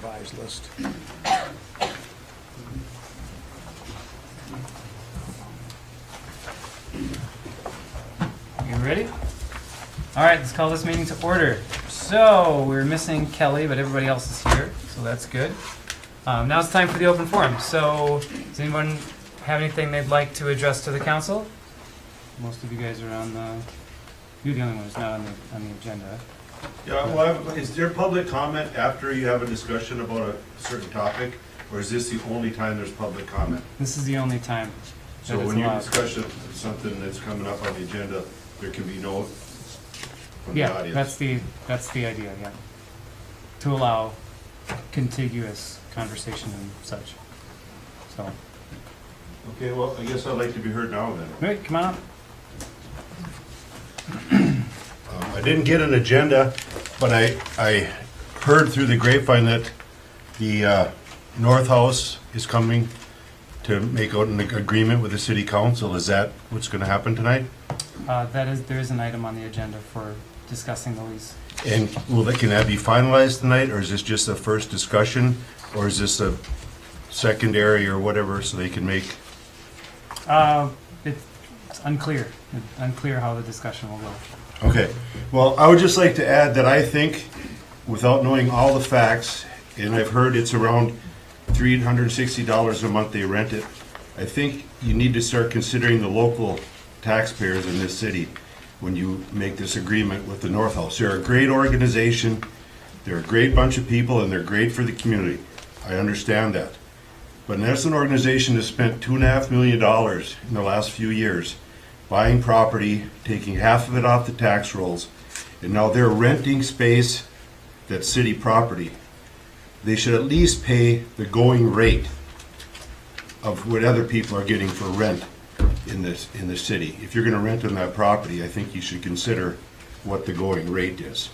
revised list. You ready? All right, let's call this meeting to order. So we're missing Kelly, but everybody else is here, so that's good. Now it's time for the open forum. So does anyone have anything they'd like to address to the council? Most of you guys are on the, you're the only one who's not on the agenda. Yeah, well, is there public comment after you have a discussion about a certain topic? Or is this the only time there's public comment? This is the only time that So it's when you're allowed. discussing something that's coming up on the agenda, there can be no from the Yeah, audience? that's the idea, yeah. To allow contiguous conversation and such. So, Okay, well, I guess I'd like to be heard now then. wait, come on up. I didn't get an agenda, but I heard through the grapevine that the North House is coming to make out an agreement with the city council. Is that what's gonna happen tonight? There is an item on the agenda for discussing the lease. And can that be finalized tonight, or is this just a first discussion? Or is this a secondary or whatever, so they can make? It's unclear. It's unclear how the discussion will go. Okay, well, I would just like to add that I think, without knowing all the facts, and I've heard it's around $360 a month they rent it, I think you need to start considering the local taxpayers in this city when you make this agreement with the North House. They're a great organization, they're a great bunch of people, and they're great for the community. I understand that. But that's an organization that spent $2.5 million in the last few years buying property, taking half of it off the tax rolls, and now they're renting space that's city property. They should at least pay the going rate of what other people are getting for rent in the city. If you're gonna rent on that property, I think you should consider what the going rate is.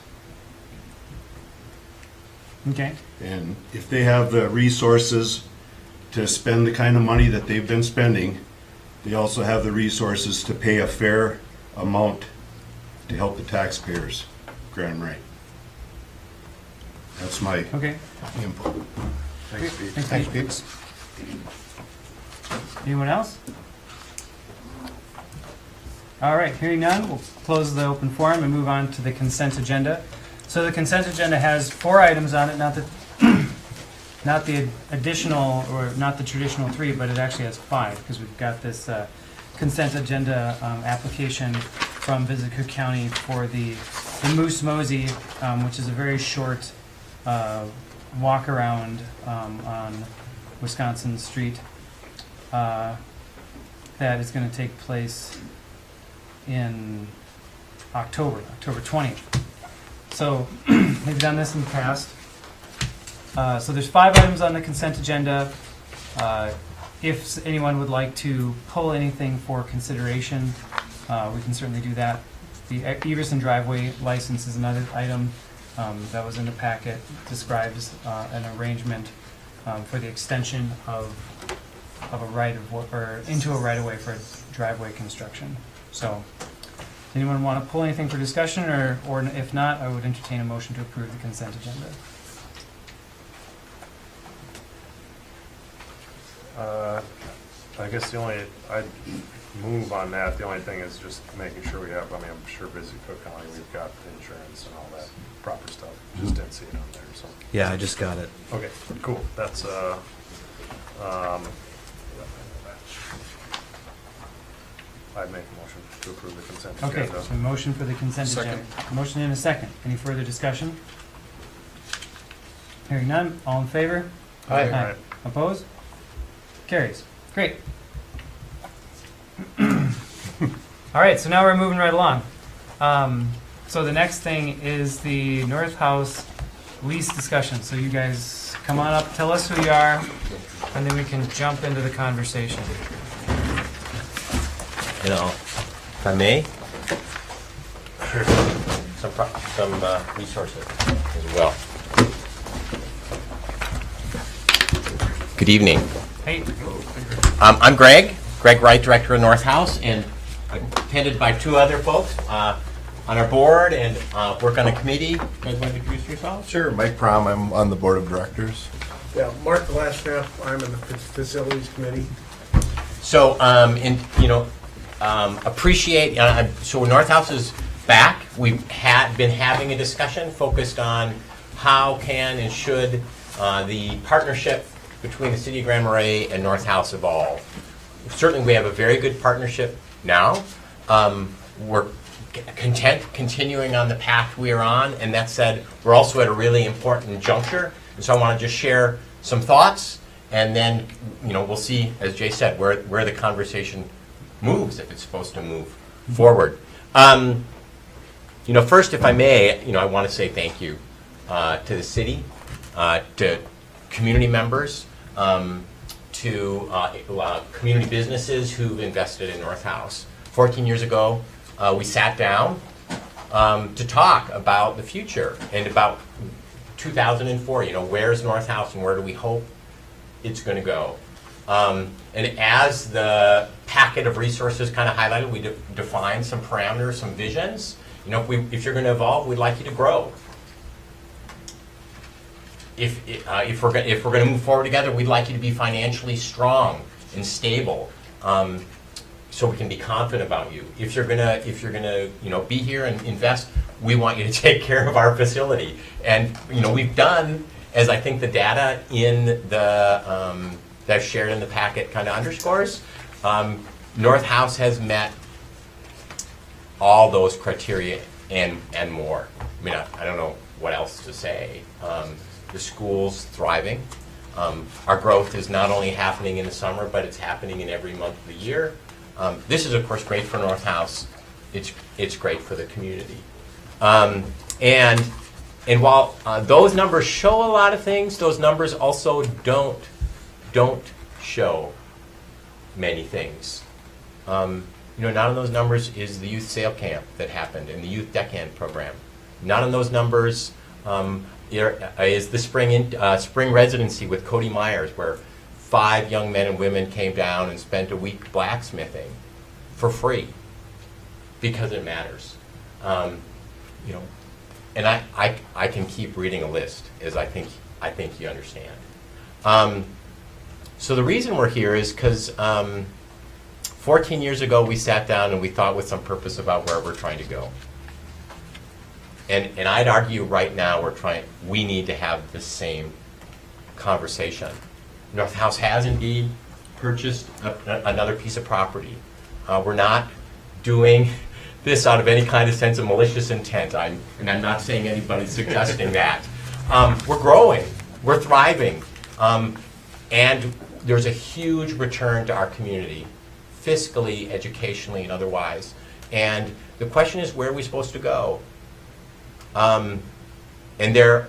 Okay. And if they have the resources to spend the kind of money that they've been spending, they also have the resources to pay a fair amount to help the taxpayers, Grand Marais. That's my Okay. input. Thanks, Pete. Anyone else? All right, hearing none, we'll close the open forum and move on to the consent agenda. So the consent agenda has 4 items on it, not the additional, or not the traditional 3, but it actually has 5, because we've got this consent agenda application from Visit Cook County for the Moose Mosey, which is a very short walk around on Wisconsin Street that is going to take place in October 20th. So they've done this in the past. So there's 5 items on the consent agenda. If anyone would like to pull anything for consideration, we can certainly do that. The Everson driveway license is another item that was in the packet, describes an arrangement for the extension of a right of, or into a right of way for driveway construction. So, does anyone want to pull anything for discussion, or if not, I would entertain a motion to approve the consent agenda. I guess I'd move on that. The only thing is just making sure we have, I'm sure Visit Cook County, we've got the insurance and all that proper stuff. Just didn't see it on there, so. Yeah, I just got it. Okay, cool. That's, I'd make a motion to approve the consent agenda. Okay, so motion for the consent agenda. Motion and a second. Any further discussion? Hearing none, all in favor? Aye. Opposed? Carries. Great. All right, so now we're moving right along. So the next thing is the North House lease discussion. So you guys come on up, tell us who you are, and then we can jump into the conversation. You know, if I may, some resources as well. Good evening. Hey, I'm Greg Wright, Director of North House, and attended by 2 other folks. on our board and work on a committee. You guys want to introduce yourselves? Sure, Mike Prom, I'm on the board of directors. Yeah, Mark Glassnapp, I'm in the Facilities Committee. So, appreciate, so North House is back. We've been having a discussion focused on how can and should the partnership between the City of Grand Marais and North House evolve. Certainly, we have a very good partnership now. We're content continuing on the path we are on, and that said, we're also at a really important juncture. And so I want to just share some thoughts, and then we'll see, as Jay said, where the conversation moves if it's supposed to move forward. First, if I may, I want to say thank you to the city, to community members, to community businesses who've invested in North House. 14 years ago, we sat down to talk about the future and about 2004, where's North House and where do we hope it's going to go. And as the packet of resources kind of highlighted, we defined some parameters, some visions. If you're going to evolve, we'd like you to grow. If we're going to move forward together, we'd like you to be financially strong and stable, so we can be confident about you. If you're gonna be here and invest, we want you to take care of our facility. And we've done, as I think the data in the that I've shared in the packet kind of underscores, North House has met all those criteria and more. I mean, I don't know what else to say. The school's thriving. Our growth is not only happening in the summer, but it's happening in every month of the year. This is, of course, great for North House. It's great for the community. And while those numbers show a lot of things, those numbers also don't show many things. Not in those numbers is the youth sail camp that happened and the youth deckhand program. Not in those numbers is the spring residency with Cody Myers, where 5 young men and women came down and spent a week blacksmithing for free because it matters. And I can keep reading a list, as I think you understand. So the reason we're here is because 14 years ago we sat down and we thought with some purpose about where we're trying to go. And I'd argue right now we need to have the same conversation. North House has indeed purchased another piece of property. We're not doing this out of any kind of sense of malicious intent. And I'm not saying anybody's suggesting that. We're growing, we're thriving, and there's a huge return to our community, fiscally, educationally, and otherwise. And the question is, where are we supposed to go? And there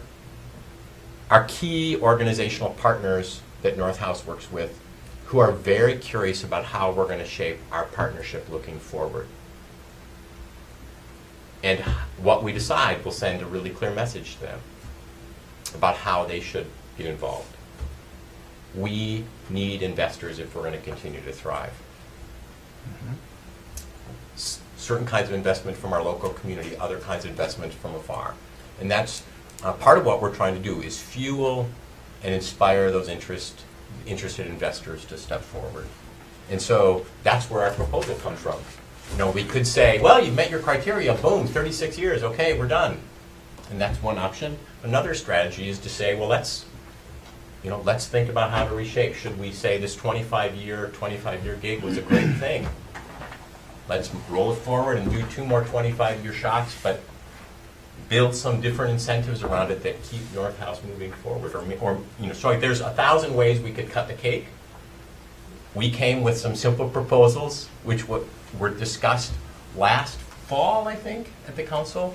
are key organizational partners that North House works with who are very curious about how we're going to shape our partnership looking forward. And what we decide will send a really clear message to them about how they should get involved. We need investors if we're going to continue to thrive. Certain kinds of investment from our local community, other kinds of investment from afar. And that's part of what we're trying to do, is fuel and inspire those interested investors to step forward. And so that's where our proposal comes from. We could say, well, you've met your criteria, boom, 36 years, okay, we're done. And that's one option. Another strategy is to say, well, let's think about how to reshape. Should we say this 25-year gig was a great thing? Let's roll it forward and do 2 more 25-year shots, but build some different incentives around it that keep North House moving forward. So there's 1,000 ways we could cut the cake. We came with some simple proposals, which were discussed last fall, I think, at the council.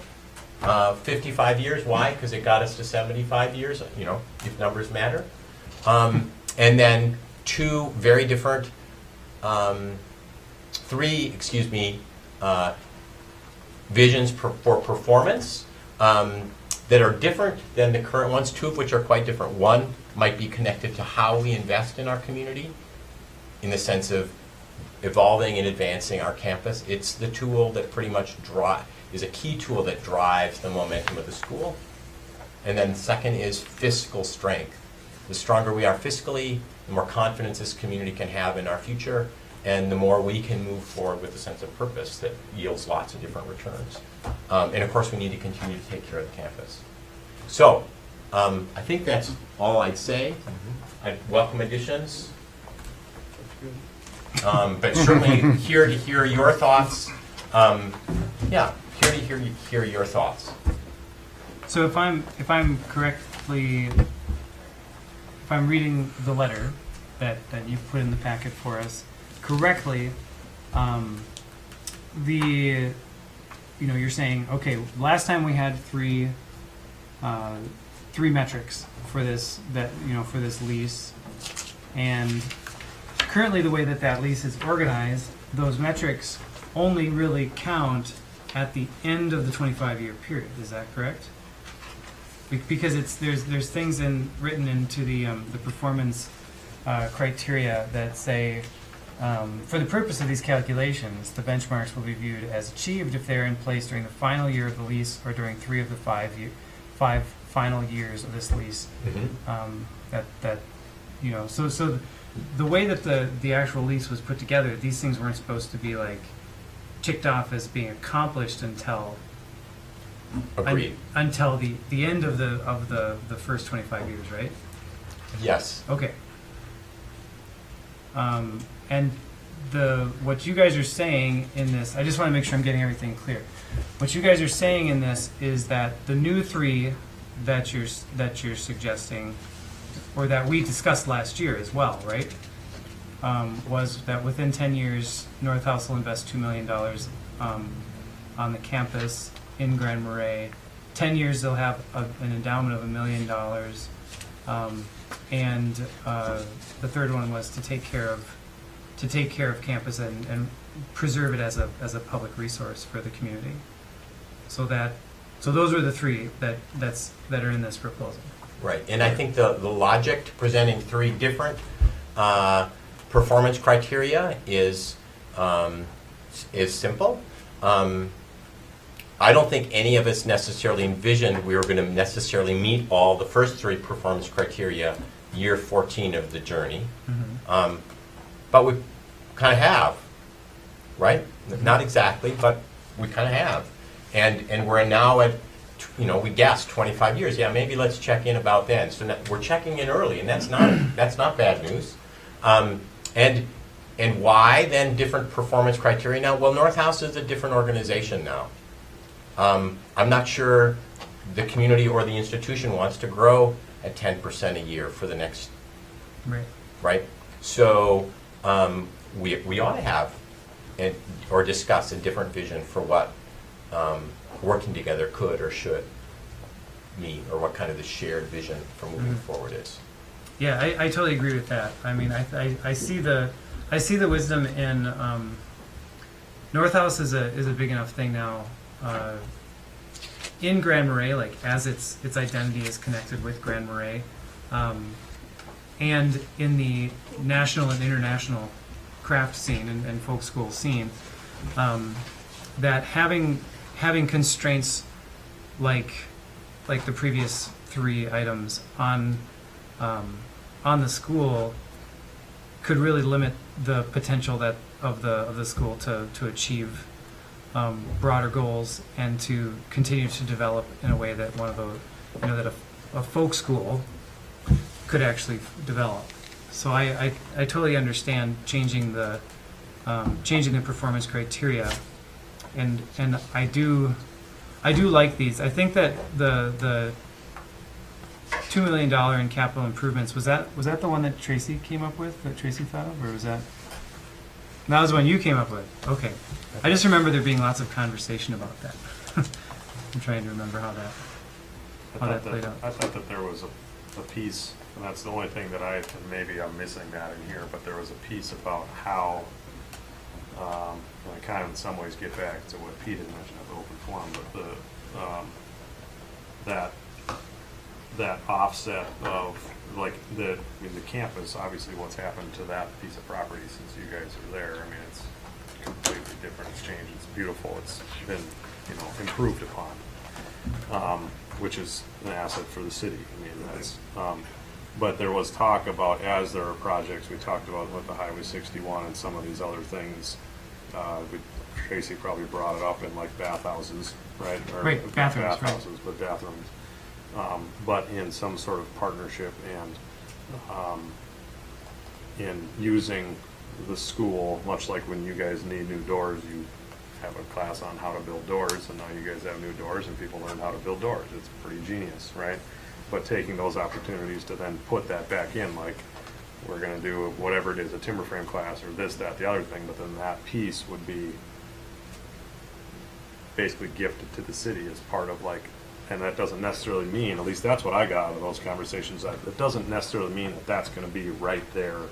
55 years, why? Because it got us to 75 years, if numbers matter. And then 2 very different, 3 visions for performance that are different than the current ones, 2 of which are quite different. One might be connected to how we invest in our community in the sense of evolving and advancing our campus. It's the tool that pretty much is a key tool that drives the momentum of the school. And then second is fiscal strength. The stronger we are fiscally, the more confidence this community can have in our future, and the more we can move forward with a sense of purpose that yields lots of different returns. And of course, we need to continue to take care of the campus. So, I think that's all I'd say. I'd welcome additions. But certainly here to hear your thoughts. Here to hear your thoughts. So if I'm correctly, if I'm reading the letter that you've put in the packet for us correctly, you're saying, okay, last time we had three metrics for this for this lease, and currently the way that lease is organized, those metrics only really count at the end of the 25-year period. Is that correct? Because there's things written into the performance criteria that say, for the purpose of these calculations, the benchmarks will be viewed as achieved if they are in place during the final year of the lease or during 3 of the 5 final years of this lease. So the way that the actual lease was put together, these things weren't supposed to be like ticked off as being accomplished until Agreed. until the end of the first 25 years, right? Yes. Okay. And what you guys are saying in this, I just want to make sure I'm getting everything clear. What you guys are saying in this is that the new 3 that you're suggesting, or that we discussed last year as well, right? Was that within 10 years, North House will invest $2 million on the campus in Grand Marais. 10 years, they'll have an endowment of $1 million. And the third one was to take care of campus and preserve it as a public resource for the community. So those are the 3 that are in this proposal. Right, and I think the logic to presenting 3 different performance criteria is simple. I don't think any of us necessarily envisioned we were going to necessarily meet all the first 3 performance criteria year 14 of the journey. Mm-hmm. But we kind of have, right? Not exactly, but we kind of have. And we're now at, we guessed 25 years. Yeah, maybe let's check in about then. So now we're checking in early, and that's not bad news. And why then different performance criteria now? Well, North House is a different organization now. I'm not sure the community or the institution wants to grow at 10% a year for the next, right? So we ought to have or discuss a different vision for what working together could or should mean, or what kind of the shared vision for moving forward is. Yeah, I totally agree with that. I mean, I see the wisdom in North House is a big enough thing now. In Grand Marais, like as its identity is connected with Grand Marais, and in the national and international craft scene and folk school scene, that having constraints like the previous 3 items on the school could really limit the potential of the school to achieve broader goals and to continue to develop in a way that that a folk school could actually develop. So I totally understand changing the performance criteria, and I do like these. I think that the $2 million in capital improvements, was that the one that Tracy came up with, that Tracy thought of, or was that was the one you came up with? Okay. I just remember there being lots of conversation about that. I'm trying to remember how that played out. I thought that there was a piece, and that's the only thing that and maybe I'm missing that in here, but there was a piece about how, and I kind of in some ways get back to what Pete had mentioned at the open forum, but that offset of the campus, obviously what's happened to that piece of property since you guys are there. I mean, it's completely different. It's changed. It's beautiful. It's been improved upon, which is an asset for the city. I mean, that's, but there was talk about, as there are projects, we talked about with the Highway 61 and some of these other things, Tracy probably brought it up in like bathhouses, right? Or Right, not bathrooms, right. bathhouses, but bathrooms. But in some sort of partnership and in using the school, much like when you guys need new doors, you have a class on how to build doors, and now you guys have new doors, and people learn how to build doors. It's pretty genius, right? But taking those opportunities to then put that back in, like, we're gonna do whatever it is, a timber frame class, or this, that, the other thing, but then that piece would be basically gifted to the city as part of, like, and that doesn't necessarily mean, at least that's what I got out of those conversations, that it doesn't necessarily mean that that's gonna be right there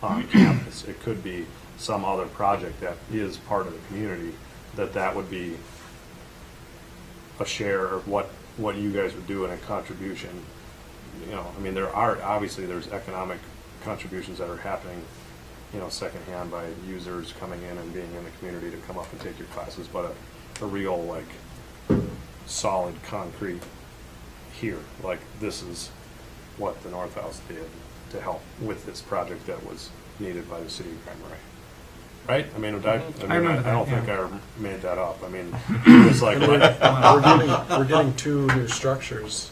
on campus. It could be some other project that is part of the community, that would be a share of what you guys would do in a contribution. You know, I mean, obviously there's economic contributions that are happening, secondhand by users coming in and being in the community to come up and take your classes, but a real, like, solid concrete here, like, this is what the North House did to help with this project that was needed by the city of Grand Marais. Right? I mean, I remember don't that, think yeah. I made that up. I mean, it was like, We're getting 2 new structures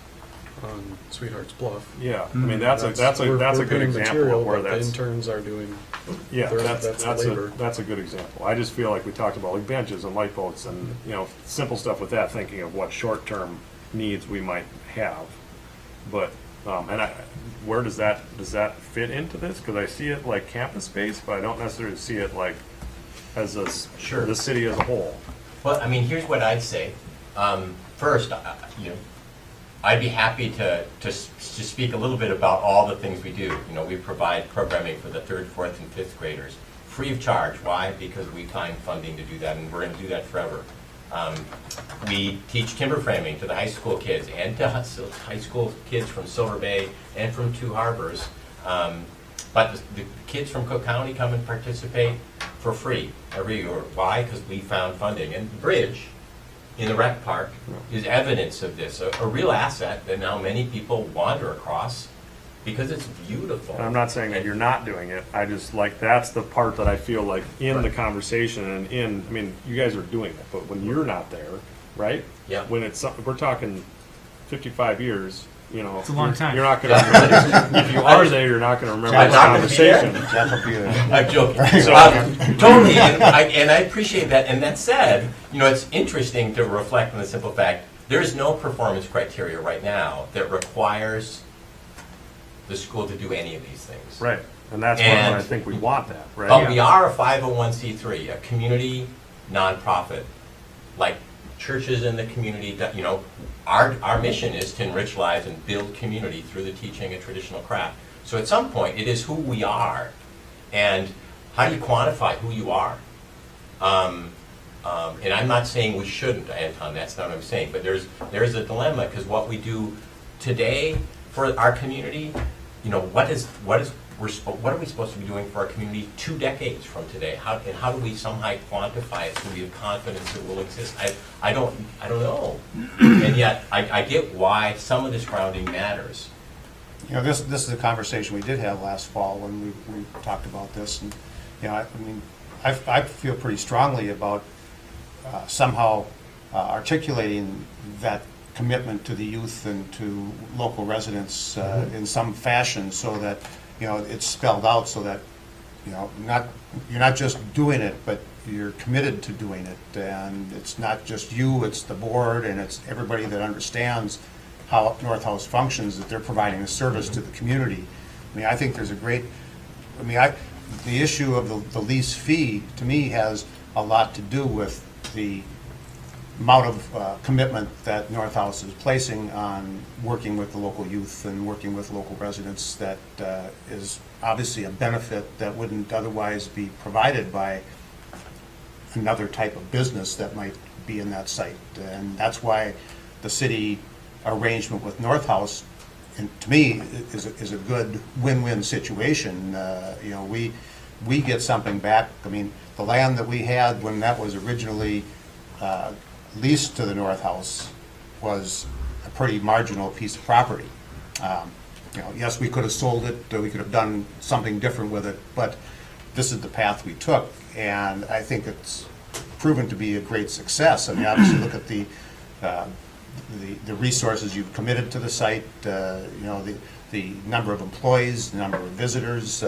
on Sweetheart's Bluff. yeah. I mean, that's a We're good paying example material, of where but that's. the interns are doing. Yeah, that's labor. that's a good example. I just feel like we talked about like benches and light boats and, simple stuff with that, thinking of what short-term needs we might have. But, where does that fit into this? Because I see it like campus space, but I don't necessarily see it like as Sure. the city as a whole. Well, I mean, here's what I'd say. First, I'd be happy to speak a little bit about all the things we do. We provide programming for the 3rd, 4th, and 5th graders, free of charge. Why? Because we find funding to do that, and we're going to do that forever. We teach timber framing to the high school kids and to high school kids from Silver Bay and from 2 Harbors. But the kids from Cook County come and participate for free every year. Why? Because we found funding. And the bridge in the rec park is evidence of this, a real asset that now many people wander across because it's beautiful. And I'm not saying that you're not doing it. I just like, that's the part that I feel like in the conversation and I mean, you guys are doing it, but when you're not there, right? Yeah. When we're talking 55 years, It's a long time. You're not going to, if you are there, you're not going to remember I'm this not gonna be there. conversation. I'm joking. So- Totally, and I appreciate that. And that said, it's interesting to reflect on the simple fact, there is no performance criteria right now that requires the school to do any of these things. Right, and that's And- why I think we want that, right? But we are a 501c3, a community nonprofit, like churches in the community. That our mission is to enrich lives and build community through the teaching of traditional craft. So at some point, it is who we are, and how do you quantify who you are? And I'm not saying we shouldn't, Anton. That's not what I'm saying. But there's a dilemma, because what we do today for our community, what are we supposed to be doing for our community 2 decades from today? How do we somehow quantify it so we have confidence it will exist? I don't know. And yet I get why some of this grounding matters. This is a conversation we did have last fall when we talked about this, and I feel pretty strongly about somehow articulating that commitment to the youth and to local residents in some fashion, so that it's spelled out, so that you're not just doing it, but you're committed to doing it, and it's not just you, it's the board, and it's everybody that understands how North House functions, that they're providing a service to the community. I think there's a great, the issue of the lease fee, to me, has a lot to do with the amount of commitment that North House is placing on working with the local youth and working with local residents. That is obviously a benefit that wouldn't otherwise be provided by another type of business that might be in that site. And that's why the city arrangement with North House, and to me, is a good win-win situation. We get something back. The land that we had when that was originally leased to the North House was a pretty marginal piece of property. You know, yes, we could have sold it, or we could have done something different with it, but this is the path we took, and I think it's proven to be a great success. I mean, obviously, look at the resources you've committed to the site, you know, the number of employees, the number of visitors,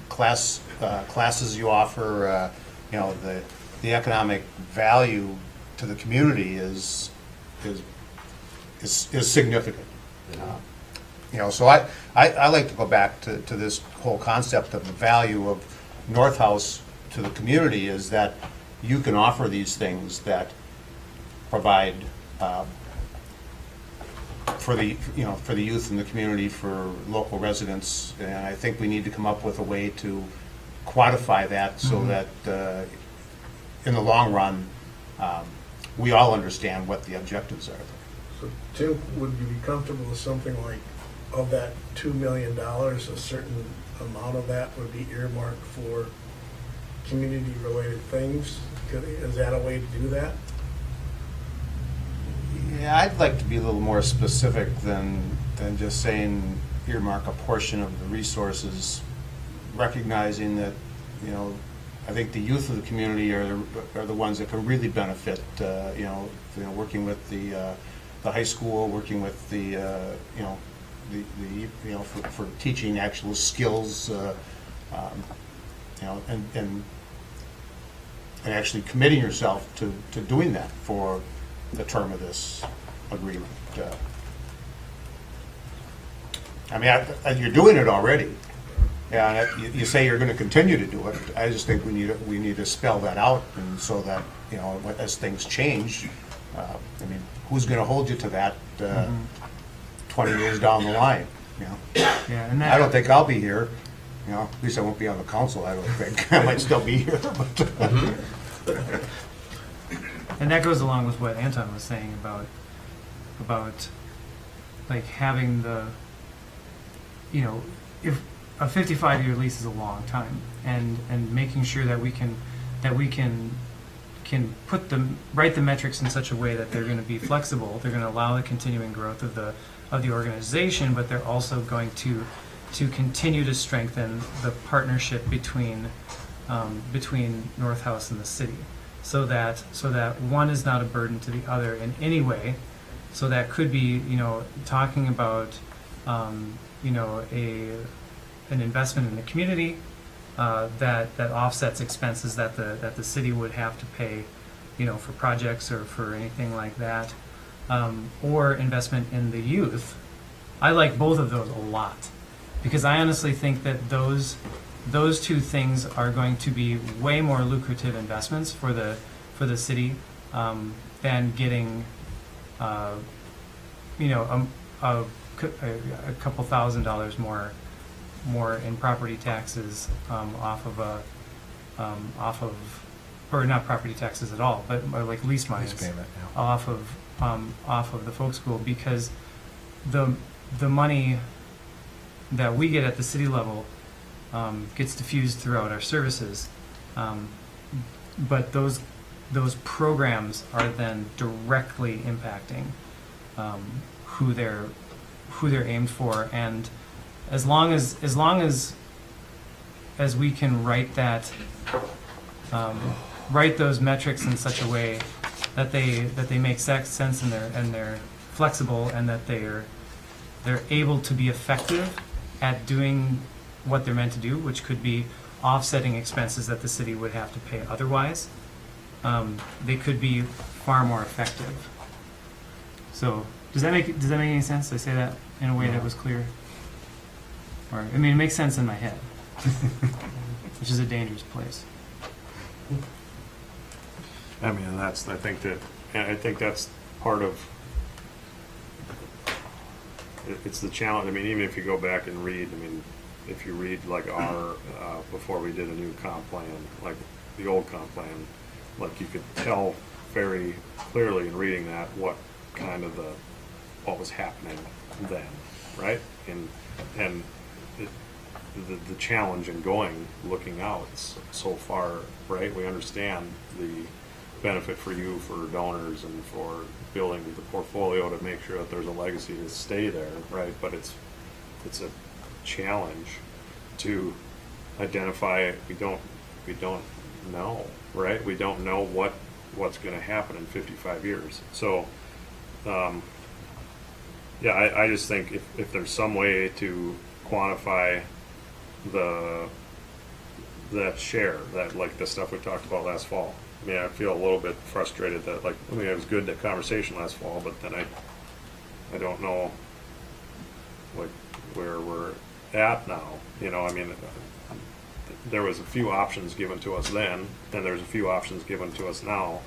classes you offer, you know, the economic value to the community is significant. You know, so I like to go back to this whole concept of the value of North House to the community is that you can offer these things that provide for the, you know, for the youth in the community, for local residents, and I think we need to come up with a way to quantify that so that in the long run, we all understand what the objectives are. So Tim, would you be comfortable with something like, of that $2 million, a certain amount of that would be earmarked for community-related things? Is that a way to do that? Yeah, I'd like to be a little more specific than just saying earmark a portion of the resources, recognizing that, you know, I think the youth of the community are the ones that can really benefit, you know, working with the high school, working with the, you know, you know, for teaching actual skills, you know, and actually committing yourself to doing that for the term of this agreement. I mean, you're doing it already. Yeah, you say you're going to continue to do it. I just think we need to spell that out, and so that, you know, as things change, I mean, who's going to hold you to that 20 years down the line? You know, Yeah, and I don't that, think I'll be here. You know, at least I won't be on the council. I don't think I might still be here, but. and that goes along with what Anton was saying about like having the, you know, if a 55-year lease is a long time, and making sure that we can write the metrics in such a way that they're going to be flexible. They're going to allow the continuing growth of the organization, but they're also going to continue to strengthen the partnership between North House and the city, so that one is not a burden to the other in any way. So that could be, you know, talking about you know, an investment in the community that offsets expenses that the city would have to pay, you know, for projects or for anything like that, or investment in the youth. I like both of those a lot, because I honestly think that those two things are going to be way more lucrative investments for the city than getting, you know, a couple $1,000s more in property taxes or not property taxes at all, but like lease monies Lease payment, yeah. off of the folk school, because the money that we get at the city level gets diffused throughout our services, but those programs are then directly impacting who they're aimed for, and as long as we can write those metrics in such a way that they make sense and they're flexible, and that they're able to be effective at doing what they're meant to do, which could be offsetting expenses that the city would have to pay otherwise, they could be far more effective. So does that make any sense? Did I say that in a way that was clear? Or, I mean, it makes sense in my head, which is a dangerous place. I mean, I think that's part of, it's the challenge. I mean, even if you go back and read, I mean, if you read like our, before we did a new comp plan, like the old comp plan, like you could tell very clearly in reading that what kind of what was happening then, right? And the challenge in looking out so far, right? We understand benefit for you, for donors, and for building the portfolio to make sure that there's a legacy to stay there, right? But it's a challenge to identify. We don't know, right? We don't know what's going to happen in 55 years. So, yeah, I just think if there's some way to quantify that share, that like the stuff we talked about last fall. I mean, I feel a little bit frustrated that, like, I mean, it was good, that conversation last fall, but then I don't know, like, where we're at now. You know, I mean, there was a few options given to us then, and there's a few options given to us now.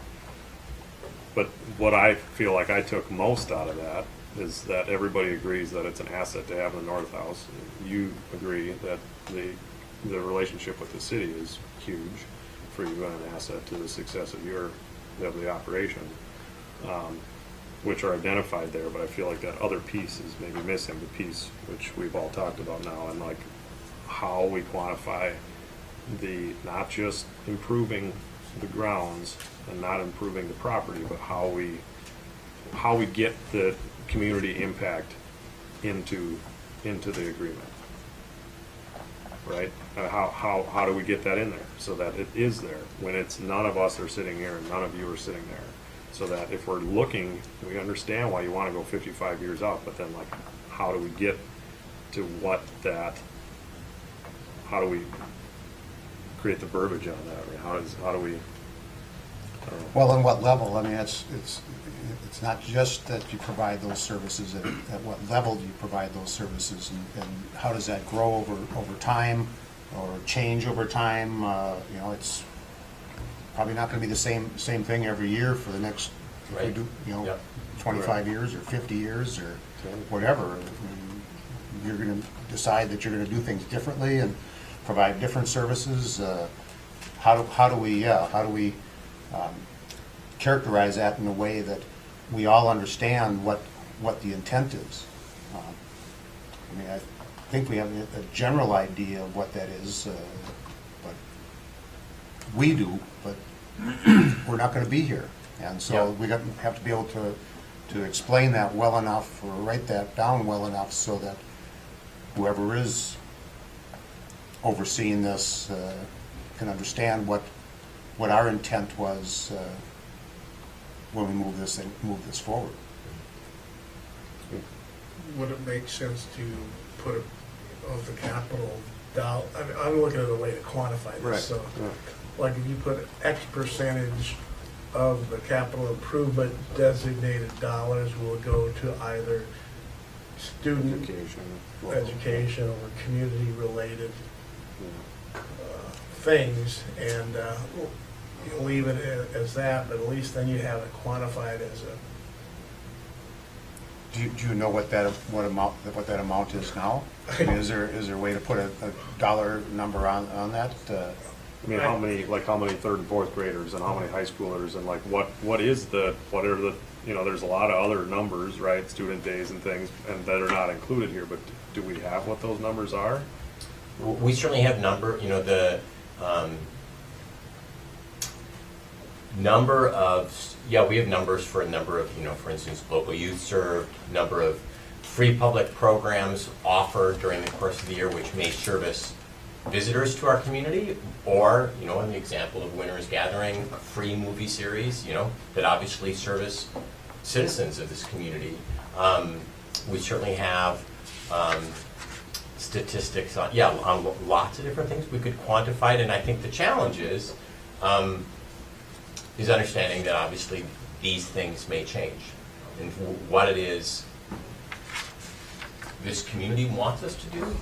But what I feel like I took most out of that is that everybody agrees that it's an asset to have in the North House. You agree that the relationship with the city is huge for you and an asset to the success of the operation, which are identified there. But I feel like that other piece is maybe missing, the piece which we've all talked about now, and like how we quantify the, not just improving the grounds and not improving the property, but how we get the community impact into the agreement, right? How do we get that in there so that it is there when it's none of us are sitting here and none of you are sitting there, so that if we're looking, we understand why you want to go 55 years out, but then, like, how do we get to how do we create the verbiage on that? I mean, how do we? I don't know. Well, on what level? I mean, it's not just that you provide those services, at what level do you provide those services, and how does that grow over time or change over time? You know, it's probably not going to be the same thing every year for the next, if we Right. do, you know, Yep. 25 years or 50 years or whatever. I mean, you're going to decide that you're going to do things differently and provide different services. How do we characterize that in a way that we all understand what the intent is? I mean, I think we have a general idea of what that is, but we do, but we're not going to be here. And so we have to be able to explain that well enough, or write that down well enough, so that whoever is overseeing this can understand what our intent was when we move this forward. Would it make sense to put of the capital dollar, I mean, I'm looking at a way to quantify this, Right. so, Yeah. like, if you put X percentage of the capital improvement designated dollars will go to either student education or community-related things, and you leave it as that, but at least then you have it quantified as a, Do you know what that amount is now? I mean, is there a way to put a dollar number on that? I mean, how many third and fourth graders, and how many high schoolers, and like what are the, you know, there's a lot of other numbers, right? Student days and things, and that are not included here, but do we have what those numbers are? We certainly have the number of, we have numbers for a number of, for instance, local youth served, number of free public programs offered during the course of the year, which may service visitors to our community, or, in the example of Winter's Gathering, a free movie series, that obviously service citizens of this community. We certainly have statistics on lots of different things we could quantify it, and I think the challenge is understanding that obviously these things may change, and what it is this community wants us to do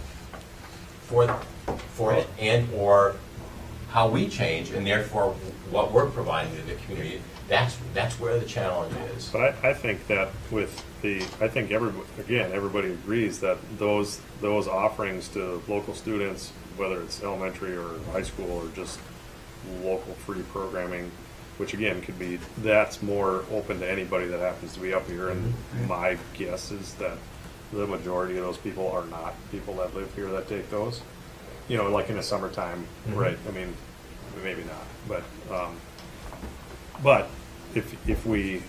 for it, and or how we change, and therefore what we're providing to the community. That's where the challenge is. But I think that everybody agrees that those offerings to local students, whether it's elementary or high school or just local free programming, which again could be, that's more open to anybody that happens to be up here. And my guess is that the majority of those people are not people that live here that take those. Like in the summertime, right? I mean, maybe not, but But if we,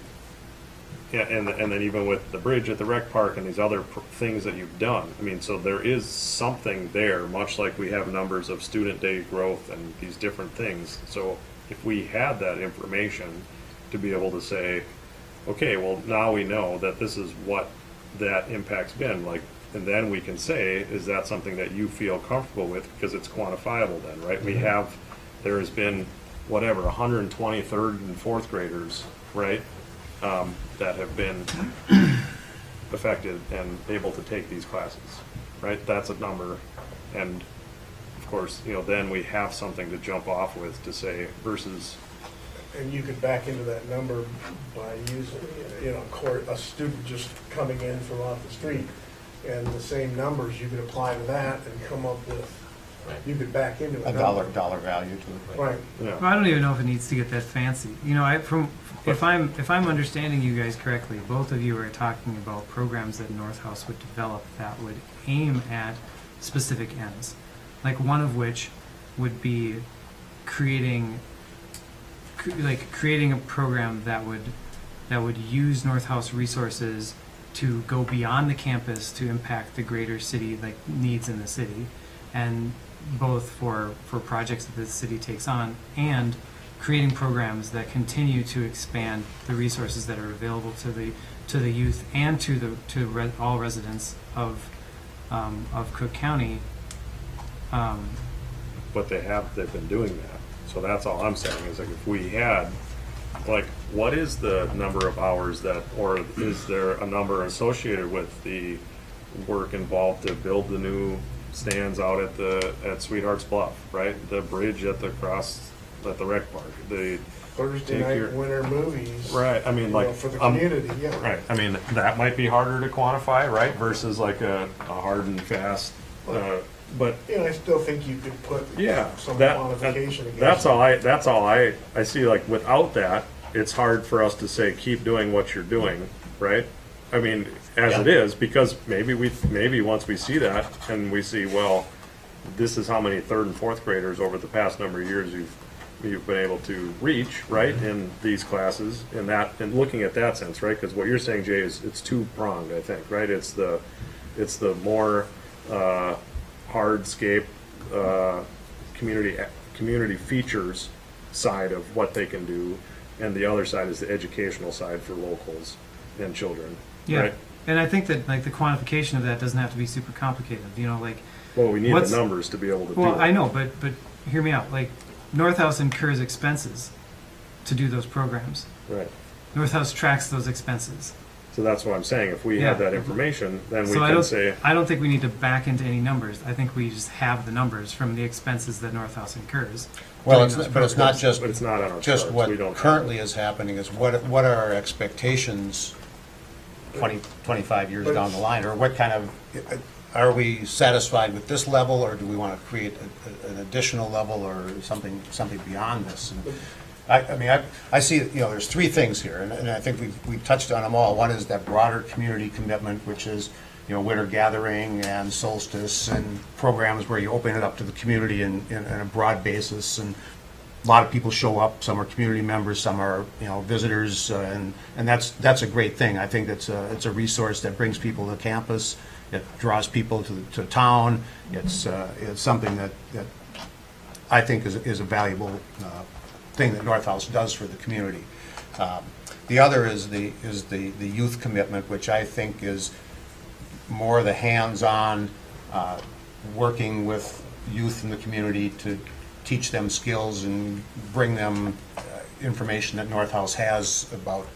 yeah, and then even with the bridge at the rec park and these other things that you've done, I mean, so there is something there, much like we have numbers of student day growth and these different things. So if we had that information to be able to say, okay, well, now we know that this is what that impact's been, like, and then we can say, is that something that you feel comfortable with, because it's quantifiable then, right? We have, there has been, whatever, 120 third and fourth graders, right, that have been affected and able to take these classes, right? That's a number, and of course, you know, then we have something to jump off with to say versus, And you could back into that number by using, you know, a student just coming in from off the street. And the same numbers you could apply to that and come up with, Right. you could back into a A number. dollar value to it. Right. yeah. Well, I don't even know if it needs to get that fancy. You know, if I'm understanding you guys correctly, both of you are talking about programs that North House would develop that would aim at specific ends. Like one of which would be creating a program that would use North House resources to go beyond the campus to impact the greater city, like needs in the city, and both for projects that the city takes on and creating programs that continue to expand the resources that are available to the youth and to all residents of Cook County. But they've been doing that. So that's all I'm saying, is like, if we had, like, what is the number of hours that, or is there a number associated with the work involved to build the new stands out at Sweetheart's Bluff, right? The bridge at the rec park, the, Thursday Take night your- winter movies. right, I mean, you like. know, for the um, community, yeah. Right, I mean, that might be harder to quantify, right, versus like a hard and fast, but You know, I still think you could put yeah, some that, quantification against that's it. all I see, like, without that, it's hard for us to say, keep doing what you're doing, right? I mean, as it is, because maybe once we see that and we see, well, this is how many third and fourth graders over the past number of years you've been able to reach, right, in these classes, and looking at that sense, right? Because what you're saying, Jay, is it's two-pronged, I think, right? It's the more hardscape community features side of what they can do, and the other side is the educational side for locals and children, Yeah, right? and I think that like the quantification of that doesn't have to be super complicated. You know, like Well, we need What's- the numbers to be able to do well, it. I know, but hear me out. Like North House incurs expenses to do those programs. Right. North House tracks those expenses. So that's what I'm saying. If we Yeah. have that information, then we So can say, I don't think we need to back into any numbers. I think we just have the numbers from the expenses that North House incurs. Well, doing it's, those but it's not programs. just, but it's not on our just charts. what We don't have currently it. is happening, is what are our expectations 25 years down the line? Or what kind of, are we satisfied with this level, or do we want to create an additional level or something beyond this? And I mean, I see, you know, there's three things here, and I think we've touched on them all. One is that broader community commitment, which is, you know, winter gathering and solstice and programs where you open it up to the community in a broad basis, and a lot of people show up. Some are community members, some are, you know, visitors, and that's a great thing. I think it's a resource that brings people to campus. It draws people to town. It's something that I think is a valuable thing that North House does for the community. The other is the youth commitment, which I think is more the hands-on, working with youth in the community to teach them skills and bring them information that North House has about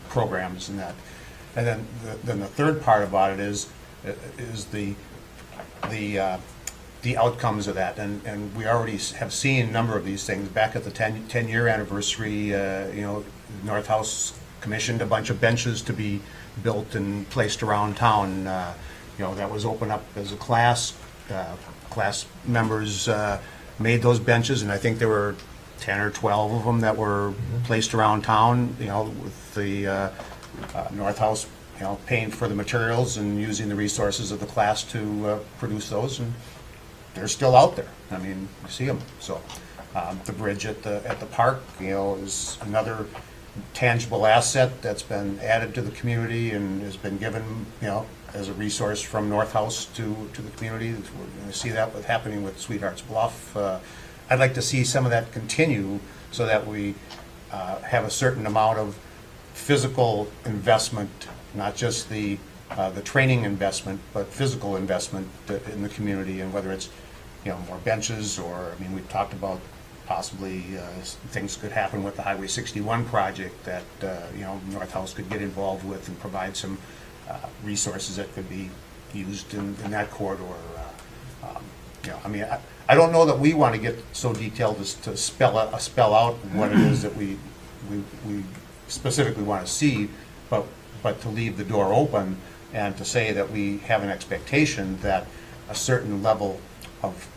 programs and that. And then the third part about it is the outcomes of that, and we already have seen a number of these things. Back at the 10-year anniversary, you know, North House commissioned a bunch of benches to be built and placed around town. You know, that was open up as a class. Class members made those benches, and I think there were 10 or 12 of them that were placed around town, you know, with the North House, you know, paying for the materials and using the resources of the class to produce those, and they're still out there. I mean, you see them. So The bridge at the park, is another tangible asset that's been added to the community and has been given, as a resource from North House to the community. We're going to see that happening with Sweethearts Bluff. I'd like to see some of that continue so that we have a certain amount of physical investment, not just the training investment, but physical investment in the community, and whether it's, more benches or, we've talked about possibly things could happen with the Highway 61 project that, North House could get involved with and provide some resources that could be used in that corridor. I don't know that we want to get so detailed as to spell out what it is that we specifically want to see, but to leave the door open and to say that we have an expectation that a certain level of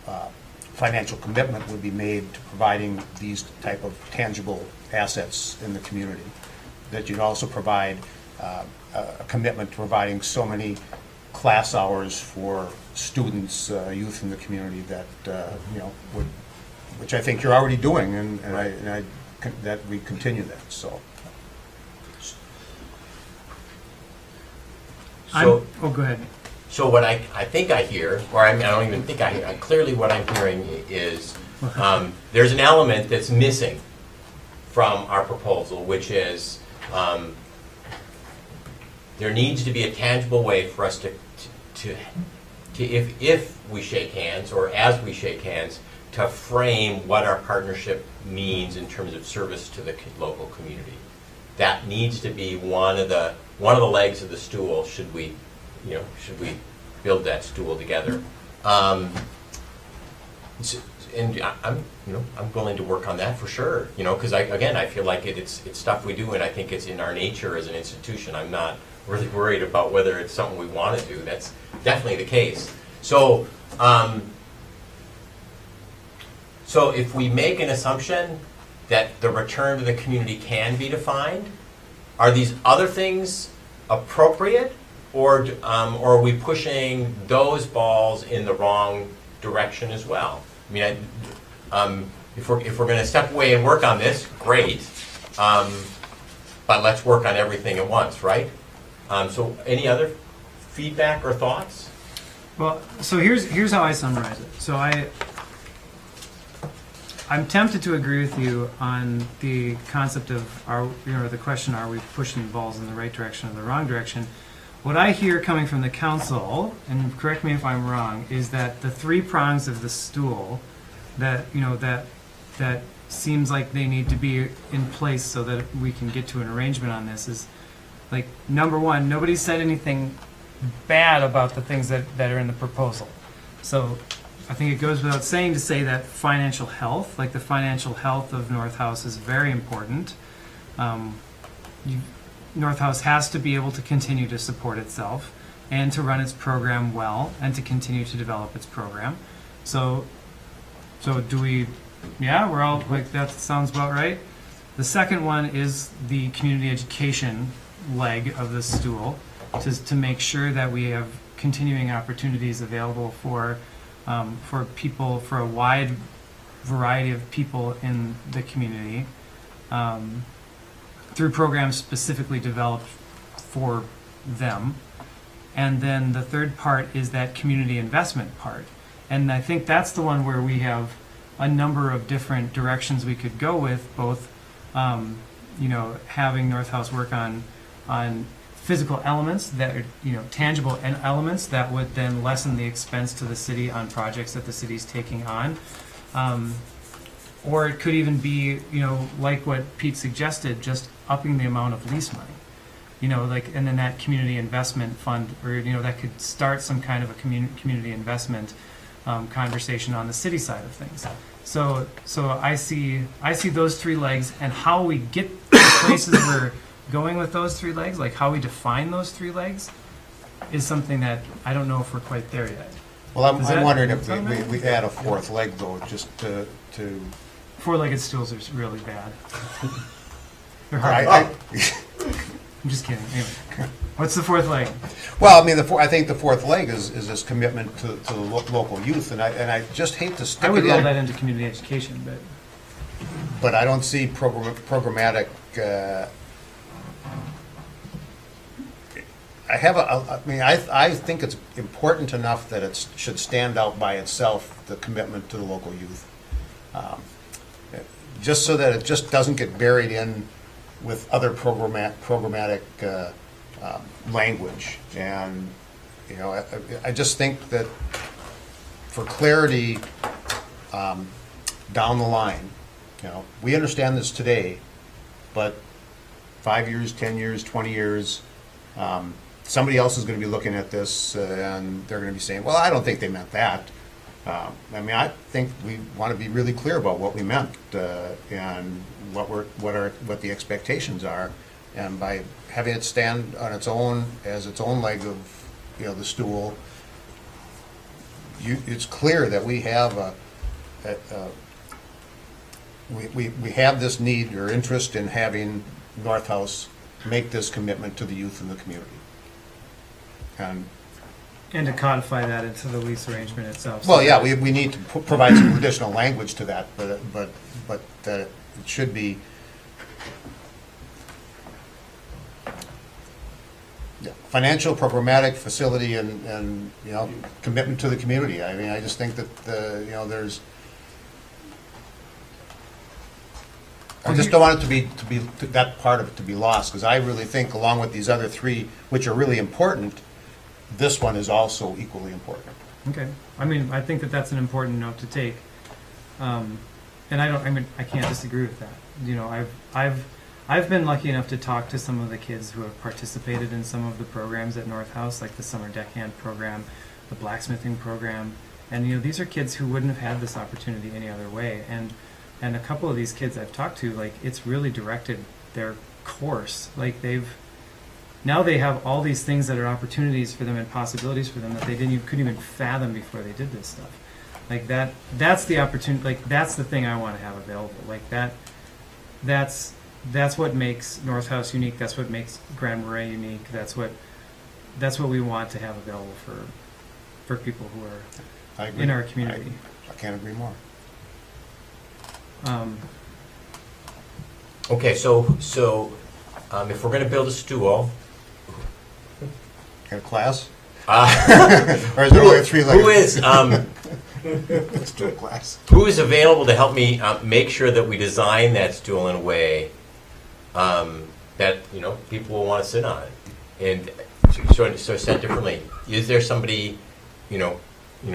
financial commitment would be made to providing these type of tangible assets in the community. That you'd also provide a commitment to providing so many class hours for students, youth in the community that, which I think you're already doing, and that we continue that, so. So, Go ahead. so what I think I hear, or I don't even think I hear, clearly what I'm hearing is there's an element that's missing from our proposal, which is there needs to be a tangible way for us to if we shake hands or as we shake hands, to frame what our partnership means in terms of service to the local community. That needs to be one of the legs of the stool. Should we build that stool together? And I'm willing to work on that for sure. Because I feel like it's stuff we do, and I think it's in our nature as an institution. I'm not really worried about whether it's something we want to do. That's definitely the case. So, so if we make an assumption that the return to the community can be defined, are these other things appropriate, or are we pushing those balls in the wrong direction as well? If we're going to step away and work on this, great, but let's work on everything at once, right? So any other feedback or thoughts? Well, so here's how I summarize it. So I'm tempted to agree with you on the concept of the question, are we pushing the balls in the right direction or the wrong direction? What I hear coming from the council, and correct me if I'm wrong, is that the three prongs of the stool that seems like they need to be in place so that we can get to an arrangement on this is, like, number one, nobody said anything bad about the things that are in the proposal. So I think it goes without saying to say that financial health, like the financial health of North House, is very important. North House has to be able to continue to support itself and to run its program well and to continue to develop its program. So do we, we're all like, that sounds about right. The second one is the community education leg of the stool, to make sure that we have continuing opportunities available for people, for a wide variety of people in the community, through programs specifically developed for them. And then the third part is that community investment part. And I think that's the one where we have a number of different directions we could go with, both having North House work on physical elements that are, tangible elements that would then lessen the expense to the city on projects that the city's taking on. Or it could even be, like what Pete suggested, just upping the amount of lease money. And then that community investment fund, or, that could start some kind of a community investment conversation on the city side of things. So I see those three legs, and how we get to the places we're going with those three legs, like how we define those three legs, is something that I don't know if we're quite there yet. Well, I'm wondering if we add a fourth leg, though, just to Four-legged stools are really bad. They're hard. I'm just kidding. Anyway, what's the fourth leg? Well, I think the fourth leg is this commitment to the local youth, and I just hate to stick I would it roll in. that into community education, but but I don't see programmatic, I think it's important enough that it should stand out by itself, the commitment to the local youth. Just so that it just doesn't get buried in with other programmatic language. And, you know, I just think that for clarity down the line, you know, we understand this today, but 5 years, 10 years, 20 years, somebody else is going to be looking at this and they're going to be saying, well, I don't think they meant that. I mean, I think we want to be really clear about what we meant and what the expectations are, and by having it stand on its own as its own leg of, you know, the stool, it's clear that we have we have this need or interest in having North House make this commitment to the youth in the community. And to codify that into the lease arrangement itself. Well, yeah, we need to provide some additional language to that, but it should be, yeah, financial, programmatic, facility, and, you know, commitment to the community. I mean, I just think that, you know, I just don't want it to be that part of it to be lost, because I really think, along with these other three, which are really important, this one is also equally important. Okay, I mean, I think that that's an important note to take, and I can't disagree with that. You know, I've been lucky enough to talk to some of the kids who have participated in some of the programs at North House, like the summer deckhand program, the blacksmithing program, and you know, these are kids who wouldn't have had this opportunity any other way. And a couple of these kids I've talked to, like, it's really directed their course. Like, now they have all these things that are opportunities for them and possibilities for them that they couldn't even fathom before they did this stuff. Like that's the opportunity. Like, that's the thing I want to have available. Like that's what makes North House unique. That's what makes Grand Marais unique. That's what we want to have available for people who are in our community. I can't agree more. Okay, so if we're going to build a stool, Got a class? uh, Or is there only a three-legged? Let's do a class. who is available to help me make sure that we design that stool in a way that, you know, people will want to sit on it? And so said differently, is there somebody, you know,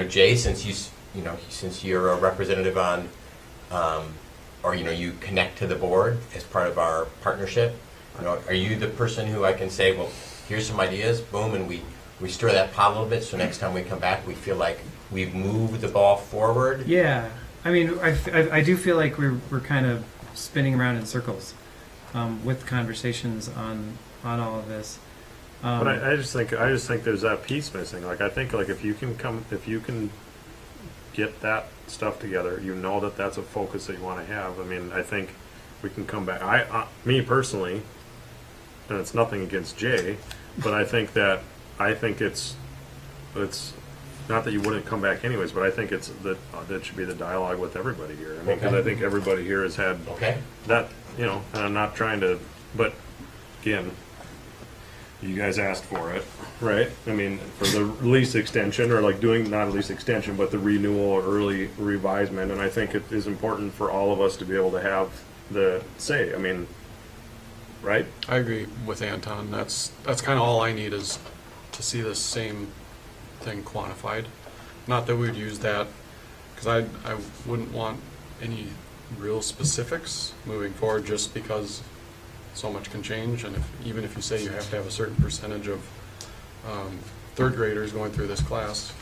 Jay, since you're a representative on, or you know, you connect to the board as part of our partnership, you know, are you the person who I can say, well, here's some ideas, boom, and we stir that pot a little bit, so next time we come back, we feel like we've moved the ball forward? Yeah, I mean, I do feel like we're kind of spinning around in circles with conversations on all of this. But I just think there's that piece missing. Like, I think, like, if you can get that stuff together, you know that that's a focus that you want to have. I mean, I think we can come back. Me personally, and it's nothing against Jay, but I think it's not that you wouldn't come back anyways, but I think it's that should be the dialogue with everybody here. I mean, because I think everybody here has had that, you know, and I'm not trying to, but again, you guys asked for it, right? I mean, for the lease extension, or like doing, not a lease extension, but the renewal or early revisement, and I think it is important for all of us to be able to have the say. I mean, right? I agree with Anton. That's kind of all I need, is to see this same thing quantified. Not that we'd use that, because I wouldn't want any real specifics moving forward, just because so much can change. And even if you say you have to have a certain percentage of third graders going through this class,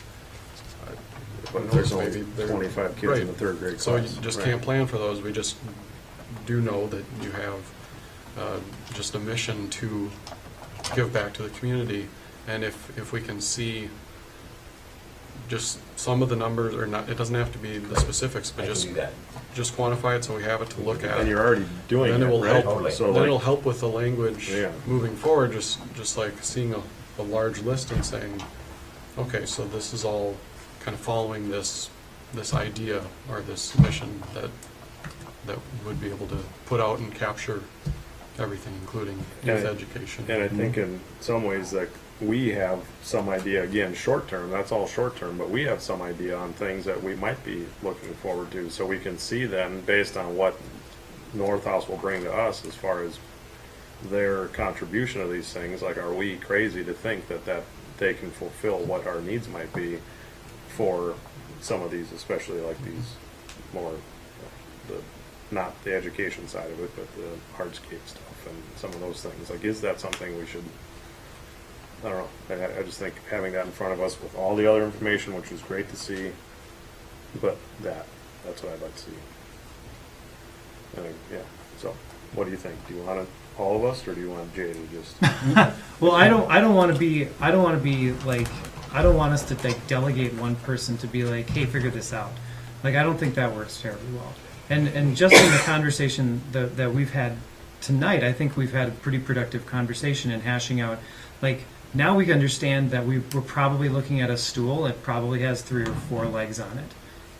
But there's only 25 kids in the third grade class. So you just can't plan for those. We just do know that you have just a mission to give back to the community. And if we can see just some of the numbers, or not, it doesn't have to be the specifics, but just quantify it so we have it to look at. And you're already doing Then it, it will right? help. So Then it'll like, help with the language Yeah. moving forward, just like seeing a large list and saying, okay, so this is all kind of following this idea or this mission that that would be able to put out and capture everything, including youth Yeah. education. And I think in some ways, like, we have some idea, again, short term, that's all short term, but we have some idea on things that we might be looking forward to, so we can see then, based on what North House will bring to us as far as their contribution to these things, like, are we crazy to think that they can fulfill what our needs might be for some of these, especially like these more, not the education side of it, but the hardscape stuff and some of those things. Like, is that something we should, I don't know, I just think having that in front of us with all the other information, which was great to see, but that's what I'd like to see. Yeah, so, what do you think? Do you want all of us, or do you want Jay to just? Well, I don't want to be like, I don't want us to like delegate one person to be like, hey, figure this out. Like, I don't think that works terribly well. And just in the conversation that we've had tonight, I think we've had a pretty productive conversation in hashing out, like, now we understand that we're probably looking at a stool that probably has 3 or 4 legs on it.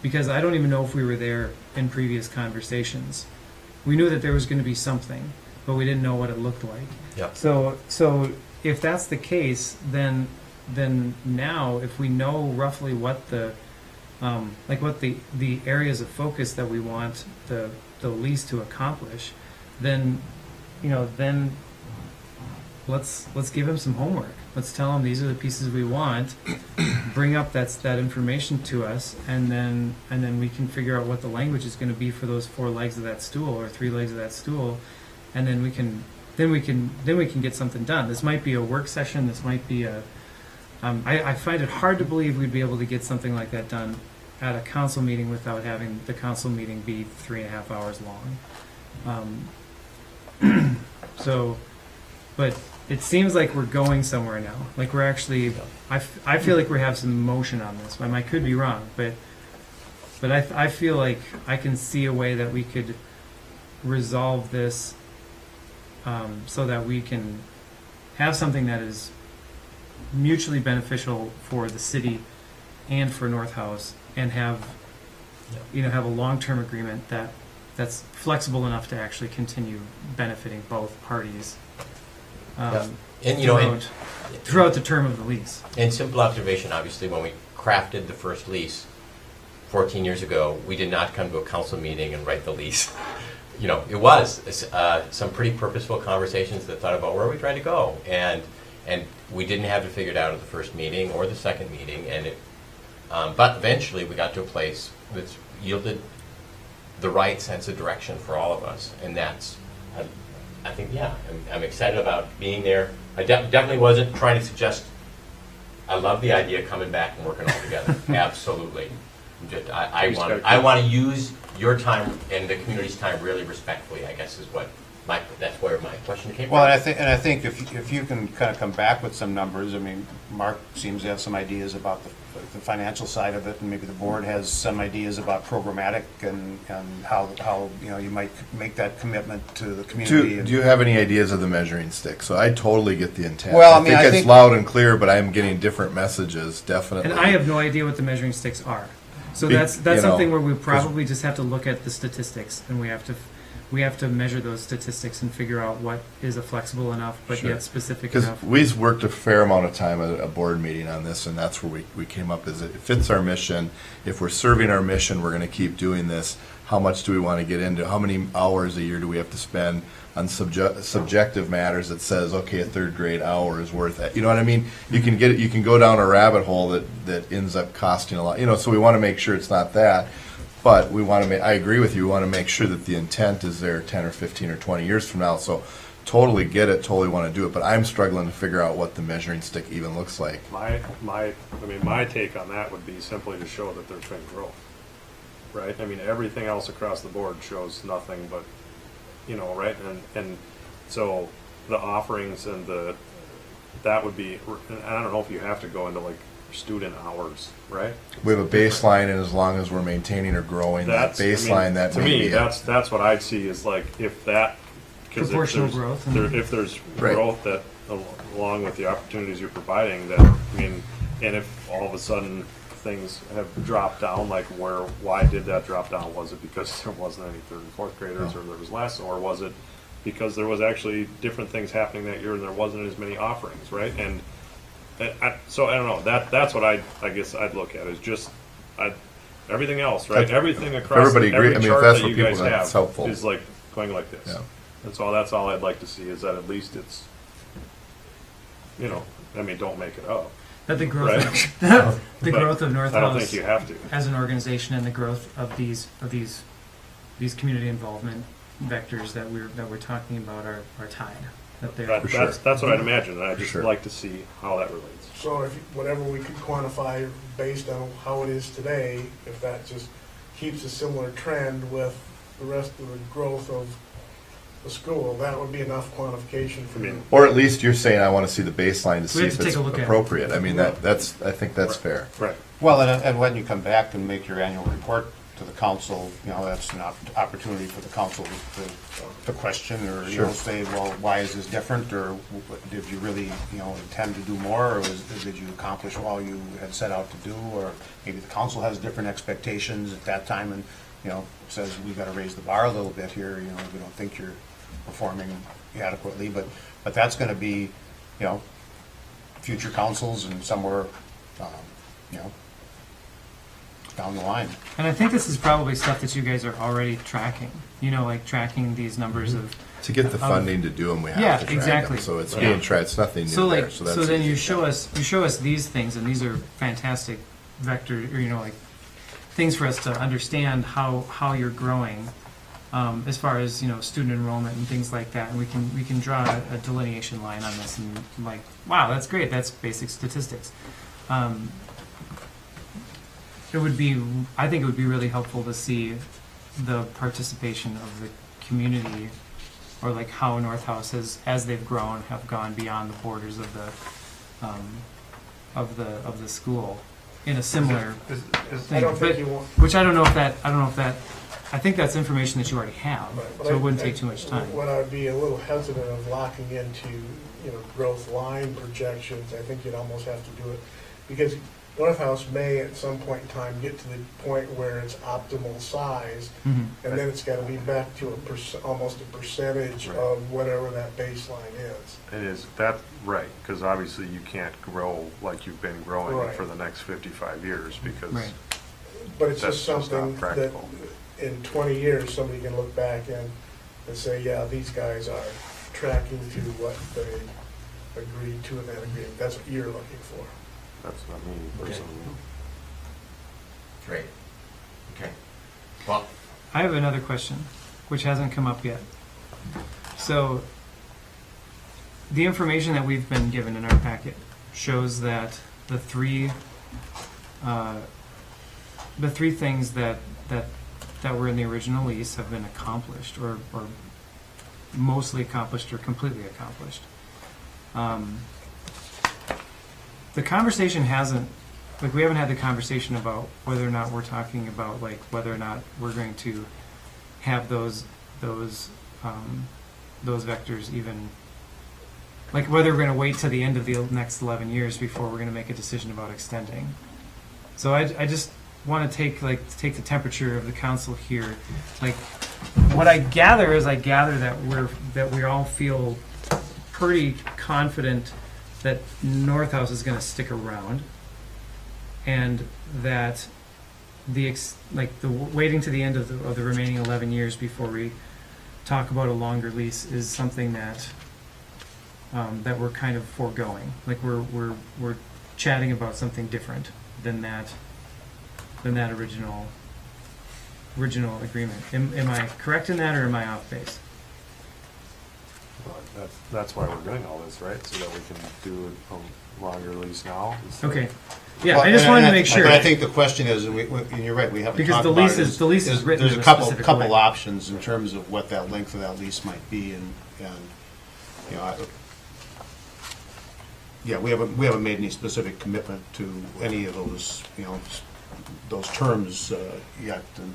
Because I don't even know if we were there in previous conversations. We knew that there was going to be something, but we didn't know what it looked like. Yep. So if that's the case, then now if we know roughly what the areas of focus that we want the lease to accomplish, then let's give him some homework. Let's tell him these are the pieces we want. Bring up that information to us, and then we can figure out what the language is going to be for those 4 legs of that stool or 3 legs of that stool, and then we can get something done. This might be a work session. This might be a. I find it hard to believe we'd be able to get something like that done at a council meeting without having the council meeting be 3.5 hours long. But it seems like we're going somewhere now. Like, we're actually, I feel like we have some motion on this. I could be wrong, but I feel like I can see a way that we could resolve this so that we can have something that is mutually beneficial for the city and for North House, and have a long-term agreement that's flexible enough to actually continue benefiting both parties. Yeah. And Throughout the term of the lease. and simple observation, obviously, when we crafted the first lease 14 years ago, we did not come to a council meeting and write the lease. It was some pretty purposeful conversations that thought about where we tried to go, and we didn't have it figured out at the first meeting or the second meeting, but eventually we got to a place that's yielded the right sense of direction for all of us, and that's, I think, I'm excited about being there. I definitely wasn't trying to suggest, I love the idea of coming back and working all together. Absolutely. I want to use your time and the community's time really respectfully, I guess, is what that's where my question came from. Well, and I think if you can kind of come back with some numbers, I mean, Mark seems to have some ideas about the financial side of it, and maybe the board has some ideas about programmatic and how you might make that commitment to the community. Do you have any ideas of the measuring stick? So I totally get the intent. Well, I think it's loud and clear, but I'm getting different messages, definitely. And I have no idea what the measuring sticks are. So Be- that's you know, something where we probably just have to look at the statistics, and we have to measure those statistics and figure out what is a flexible enough but Sure. yet specific Because enough. we've worked a fair amount of time at a board meeting on this, and that's where we came up, is it fits our mission. If we're serving our mission, we're going to keep doing this. How much do we want to get into? How many hours a year do we have to spend on subjective matters that says, okay, a 3rd grade hour is worth it? You know what I mean? You can go down a rabbit hole that ends up costing a lot. So we want to make sure it's not that. But we want to I agree with you, we want to make sure that the intent is there 10 or 15 or 20 years from now. So totally get it, totally want to do it, but I'm struggling to figure out what the measuring stick even looks like. My take on that would be simply to show that there's been growth, right? I mean, everything else across the board shows nothing but, right? And so the offerings and that would be, and I don't know if you have to go into like student hours, right? We have a baseline, and as long as we're maintaining or growing that baseline, that to may me, be it. that's what I'd see is like if that, because Proportional growth. if there's Right. growth that along with the opportunities you're providing, that and if all of a sudden things have dropped down, like why did that drop down? Was it because there wasn't any third and fourth graders, or there was less, or was it because there was actually different things happening that year and there wasn't as many offerings, right? And so I don't know, that's what I guess I'd look at, is just, everything else, right? Everything across everybody agree- every I mean, if chart that's that what you people guys think is have helpful. is like going like this. Yeah. That's all I'd like to see, is that at least it's, you know, I mean, don't make it up. That the growth, Right. of, the But growth of North I don't House think you have to. as an organization and the growth of these community involvement vectors that we're talking about are tied. That they're That, For sure. that's what I'd imagine, and I'd For just sure. like to see how that relates. So if, whatever we could quantify based on how it is today, if that just keeps a similar trend with the rest of the growth of the school, that would be enough quantification for I me. mean, Or at least you're saying, I want to see the baseline to We see have if to it's take a look at it. appropriate. I mean, I think that's fair. right. Well, and when you come back and make your annual report to the council, that's an opportunity for the council to question, or, Sure. say, well, why is this different, or did you really, intend to do more, or did you accomplish all you had set out to do, or maybe the council has different expectations at that time and, says, we gotta raise the bar a little bit here, we don't think you're performing adequately, but that's gonna be, future councils and somewhere, down the line. And I think this is probably stuff that you guys are already tracking. Like tracking these numbers of. To get the funding to do them, we have Yeah, to track exactly. them. So it's Yeah. being tracked, it's nothing new So there. like, that's so then easy. you show us these things, and these are fantastic vector, or like things for us to understand how you're growing, as far as student enrollment and things like that, and we can draw a delineation line on this, and like, wow, that's great, that's basic statistics. I think it would be really helpful to see the participation of the community, or like how North House has, as they've grown, have gone beyond the borders of the school in a similar I thing. don't think But- you want. which I don't know if that, I think that's information that you already have, But so I- it wouldn't I- take too much time. What I'd be a little hesitant of locking into, growth line projections, I think you'd almost have to do it, because North House may at some point in time get to the point where it's optimal size, Mhm. and then it's gotta be back to almost a percentage Right. of whatever that baseline is. It is, that's right, because obviously you can't grow like you've been growing Right. for the next 55 years, because Right. But it's That's just just not something that practical. in 20 years, somebody can look back and say, yeah, these guys are tracking to what they agreed to in that agreement. That's what you're looking for. that's not me personally. Great. Okay. Well, I have another question, which hasn't come up yet. So, the information that we've been given in our packet shows that the three things that were in the original lease have been accomplished, or mostly accomplished, or completely accomplished. The conversation hasn't, like, we haven't had the conversation about whether or not we're talking about, like, whether or not we're going to have those vectors even, like, whether we're going to wait till the end of the next 11 years before we're going to make a decision about extending. So I just want to take the temperature of the council here. Like, what I gather is that we all feel pretty confident that North House is going to stick around, and that the waiting to the end of the remaining 11 years before we talk about a longer lease is something that that we're kind of foregoing. Like, we're chatting about something different than that original agreement. Am I correct in that, or am I off base? That's why we're doing all this, right? So that we can do a longer lease now. Okay. Yeah, Well, I just and wanted to I- make sure. But I think the question is, and you're right, we haven't Because talked the about lease it, is- the lease is written There's in a a couple specific way. options in terms of what that length of that lease might be, and we haven't made any specific commitment to any of those, those terms yet, and,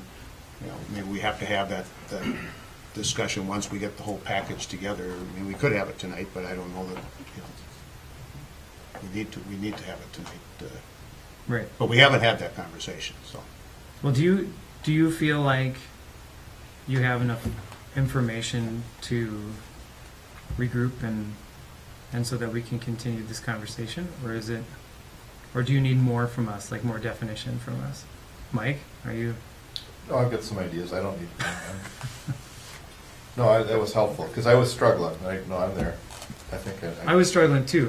maybe we have to have that discussion once we get the whole package together. I mean, we could have it tonight, but I don't know that, we need to have it tonight. Right. But we haven't had that conversation, so. Well, do you feel like you have enough information to regroup and so that we can continue this conversation, or do you need more from us, like more definition from us? Mike, are you? No, I've got some ideas, I don't need. No, that was helpful, because I was struggling, no, I'm there. I think I was struggling too.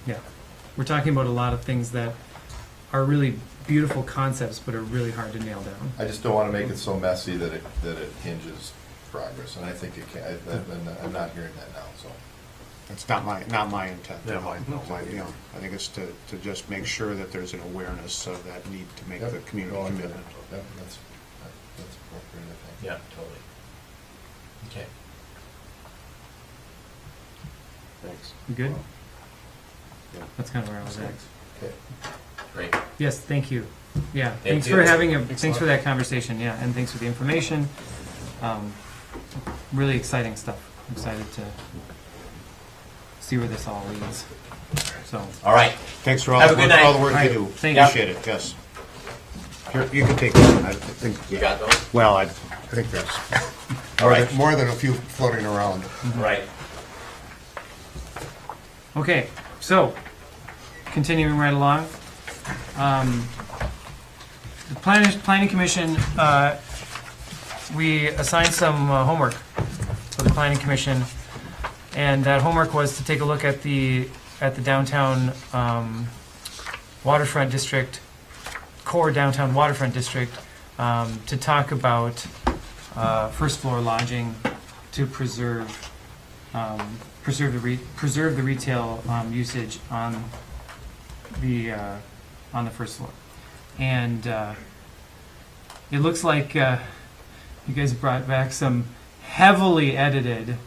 Yeah, we're talking about a lot of things that are really beautiful concepts, but are really hard to nail down. I just don't want to make it so messy that it hinges progress, and I think it can, I'm not hearing that now, so. That's not my intent. Yeah, mine. You know, I think it's to just make sure that there's an awareness of that need to make Yep. the community No, I'm good. commitment. Yep, that's appropriate, I think. Yeah, totally. Okay. Thanks. You good? Yeah. That's kind of where I was at. Okay. Great. Yes, thank you. Yeah, Thank thanks you. for having Thanks a thanks lot. for that conversation. Yeah, and thanks for the information. Really exciting stuff. I'm excited to see where this all leads. So, All right. Thanks for all Have the a good work, all night. the work All you right, do. thank you. Appreciate it, yes. Here, you can take this one, I think. You got those? Well, I think there's All right. more than a few floating around. Right. okay, so continuing right along. The planning commission, we assigned some homework for the planning commission, and that homework was to take a look at the downtown waterfront district, core downtown waterfront district, to talk about first floor lodging to preserve the retail usage on the first floor. And it looks like you guys brought back some heavily edited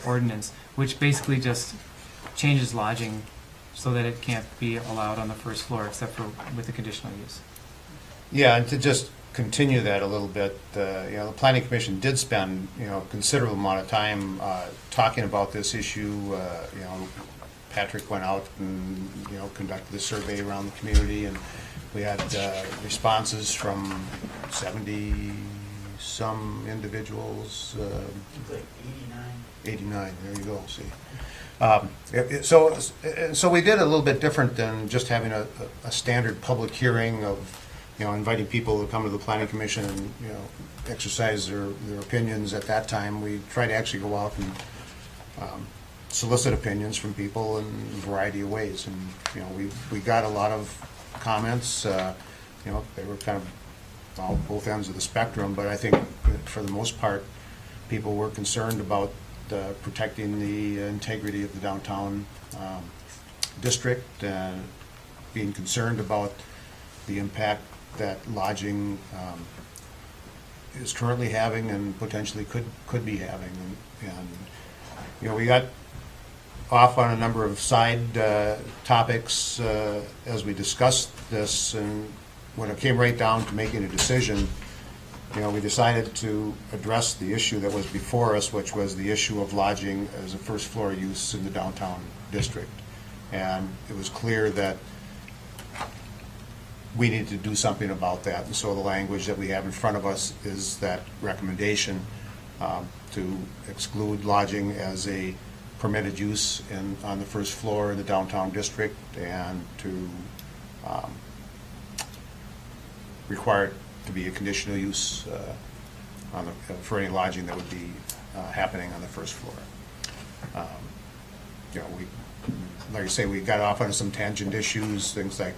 ordinance, which basically just changes lodging so that it can't be allowed on the first floor except for with the conditional use. Yeah, and to just continue that a little bit, the planning commission did spend, a considerable amount of time talking about this issue. Patrick went out and, conducted a survey around the community, and we had responses from 70-some individuals. Like 89. 89, there you go, see. So we did a little bit different than just having a standard public hearing of, inviting people to come to the planning commission and, exercise their opinions at that time. We tried to actually go out and solicit opinions from people in a variety of ways. And, we got a lot of comments, they were kind of on both ends of the spectrum, but I think for the most part, people were concerned about protecting the integrity of the downtown district, and being concerned about the impact that lodging is currently having and potentially could be having. And we got off on a number of side topics as we discussed this, and when it came right down to making a decision, we decided to address the issue that was before us, which was the issue of lodging as a first floor use in the downtown district. And it was clear that we needed to do something about that. And so the language that we have in front of us is that recommendation to exclude lodging as a permitted use on the first floor in the downtown district, and to require it to be a conditional use for any lodging that would be happening on the first floor. Like I say, we got off on some tangent issues, things like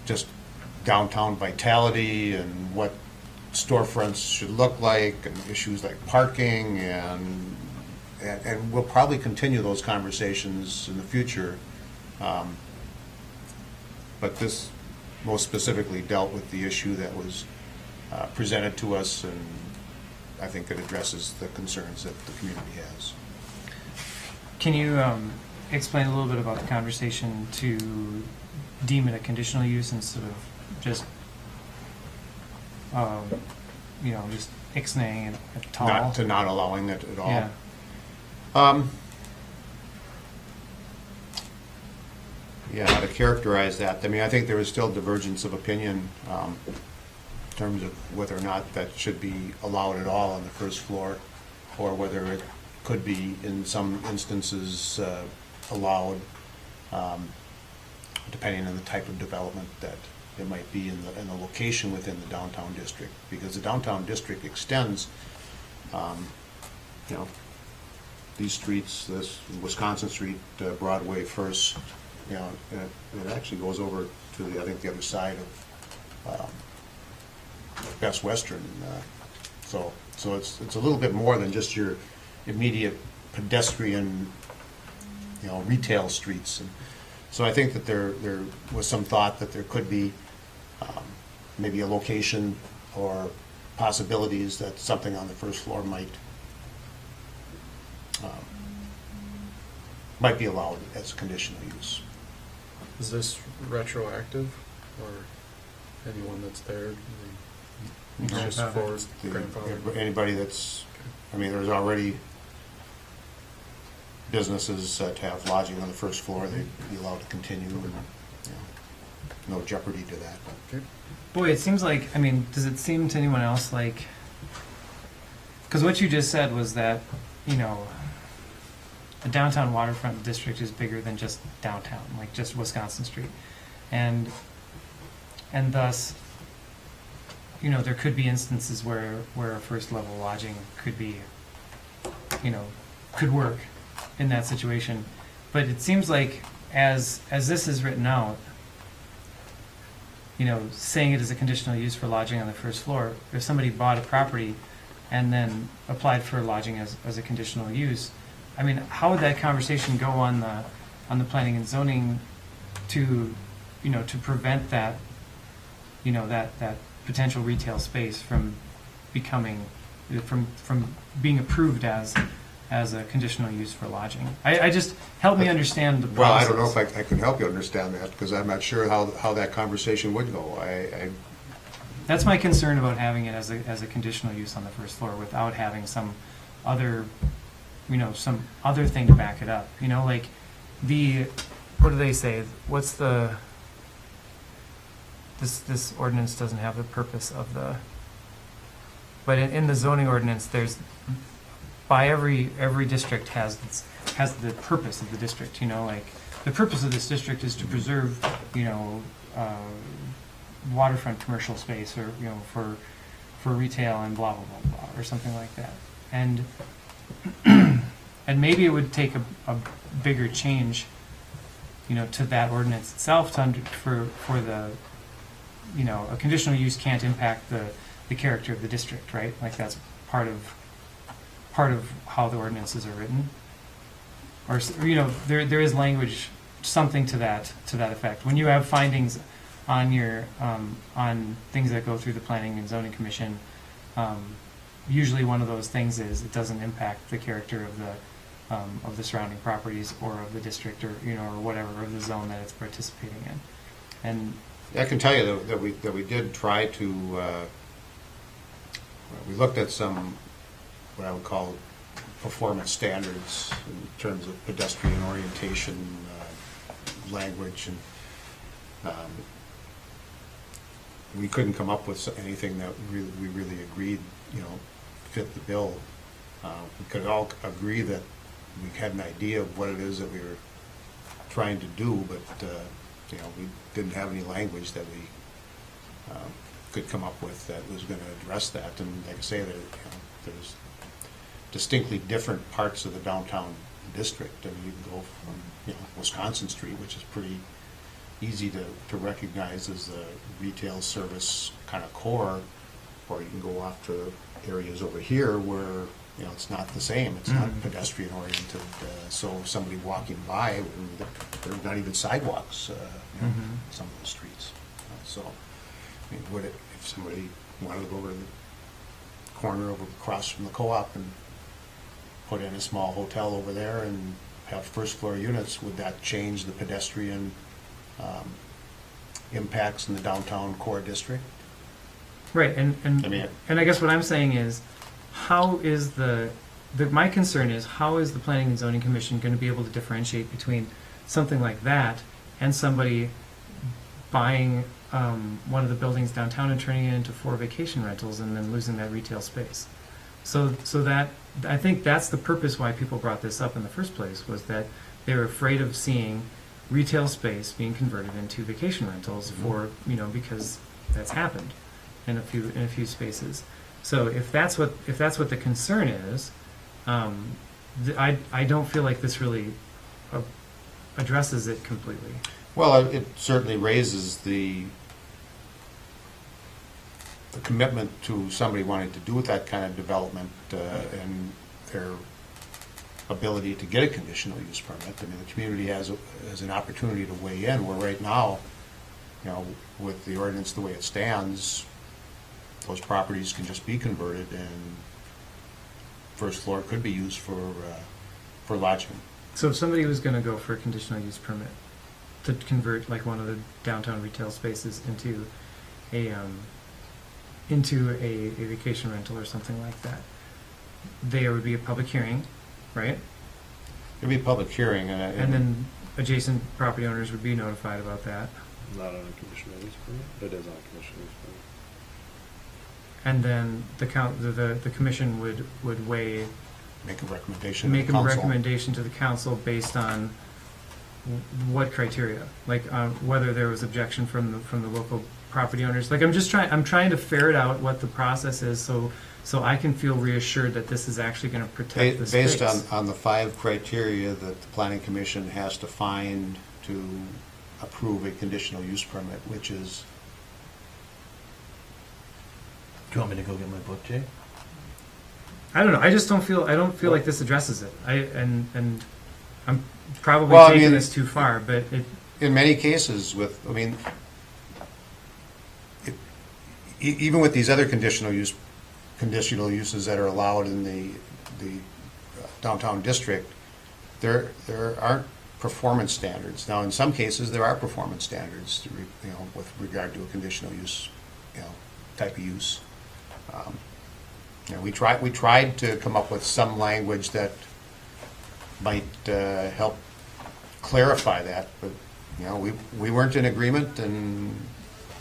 just downtown vitality and what storefronts should look like, and issues like parking, and we'll probably continue those conversations in the future. But this most specifically dealt with the issue that was presented to us, and I think it addresses the concerns that the community has. Can you explain a little bit about the conversation to deem it a conditional use instead of just, just ixnaying it at all? Not allowing it at all. Yeah. yeah, how to characterize that. I mean, I think there is still divergence of opinion in terms of whether or not that should be allowed at all on the first floor, or whether it could be, in some instances, allowed, depending on the type of development that it might be in the location within the downtown district. Because the downtown district extends, you know, these streets, this Wisconsin Street, Broadway first, you know, it actually goes over to the, I think, the other side of Best Western. So it's a little bit more than just your immediate pedestrian, you know, retail streets. And so I think that there was some thought that there could be maybe a location or possibilities that something on the first floor might be allowed as a conditional use. Is this retroactive, or anyone that's there? It's just for grandfather? Anybody that's, I mean, there's already businesses that have lodging on the first floor, they'd be allowed to continue, and, you know, no jeopardy to that. Okay. Boy, it seems like, I mean, does it seem to anyone else like, because what you just said was that, you know, the downtown waterfront district is bigger than just downtown, like just Wisconsin Street. And thus, you know, there could be instances where a first level lodging could be, you know, could work in that situation. But it seems like as this is written out, you know, saying it as a conditional use for lodging on the first floor, if somebody bought a property and then applied for lodging as a conditional use, I mean, how would that conversation go on the planning and zoning to, you know, to prevent that, you know, that potential retail space from becoming, from being approved as a conditional use for lodging? I just, help me understand the Well, I process. don't know if I can help you understand that, because I'm not sure how that conversation would go. That's my concern about having it as a conditional use on the first floor without having some other, you know, some other thing to back it up. You know, like what do they say? What's this ordinance doesn't have the purpose of the, but in the zoning ordinance, there's, by every district has the purpose of the district, you know, like the purpose of this district is to preserve, you know, waterfront commercial space, or, you know, for retail and blah, blah, blah, blah, or something like that. And and maybe it would take a bigger change, you know, to that ordinance itself for the, you know, a conditional use can't impact the character of the district, right? Like that's part of how the ordinances are written. Or, you know, there is language, something to that effect. When you have findings on your on things that go through the Planning and Zoning Commission, usually one of those things is it doesn't impact the character of the surrounding properties or of the district, or, you know, or whatever, of the zone that it's participating in. And I can tell you that we did try to, we looked at some, what I would call performance standards in terms of pedestrian orientation, language, and we couldn't come up with anything that we really agreed, you know, fit the bill. We could all agree that we had an idea of what it is that we were trying to do, but you know, we didn't have any language that we could come up with that was going to address that. And like I say, there, you know, there's distinctly different parts of the downtown district. I mean, you can go from, you know, Wisconsin Street, which is pretty easy to recognize as the retail service kind of core, or you can go off to areas over here where, you know, it's not the same. It's not pedestrian oriented. So somebody walking by, there are not even sidewalks, you know, some of the streets. So, I mean, would it, if somebody wanted to go over to the corner over across from the co-op and put in a small hotel over there and have first floor units, would that change the pedestrian impacts in the downtown core district? right, and I mean, and I guess what I'm saying is, how is my concern is, how is the Planning and Zoning Commission going to be able to differentiate between something like that and somebody buying one of the buildings downtown and turning it into 4 vacation rentals and then losing that retail space. So that, I think that's the purpose why people brought this up in the first place, was that they were afraid of seeing retail space being converted into vacation rentals for, because that's happened in a few spaces. So if that's what the concern is, I don't feel like this really addresses it completely. Well, it certainly raises the commitment to somebody wanting to do that kind of development and their ability to get a conditional use permit. I mean, the community has an opportunity to weigh in, where right now, with the ordinance the way it stands, those properties can just be converted and first floor could be used for lodging. So if somebody was going to go for a conditional use permit to convert like one of the downtown retail spaces into a vacation rental or something like that, there would be a public hearing, right? It'd be a public hearing, And then adjacent property owners would be notified about that. Not on a conditional use permit? It is on a conditional use permit. And then the commission would weigh, make a recommendation. make to a the council. recommendation to the council based on what criteria? Like whether there was objection from the local property owners? Like I'm trying to ferret out what the process is so I can feel reassured that this is actually going to protect the space. Based on the 5 criteria that the planning commission has to find to approve a conditional use permit, which is, Do you want me to go get my book, Jay? I don't know. I don't feel like this addresses it. And I'm probably Well, I taking mean, this too far, but in many cases even with these other conditional uses that are allowed in the downtown district, there aren't performance standards. Now, in some cases, there are performance standards, with regard to a conditional use, type of use. We tried to come up with some language that might help clarify that, but we weren't in agreement, and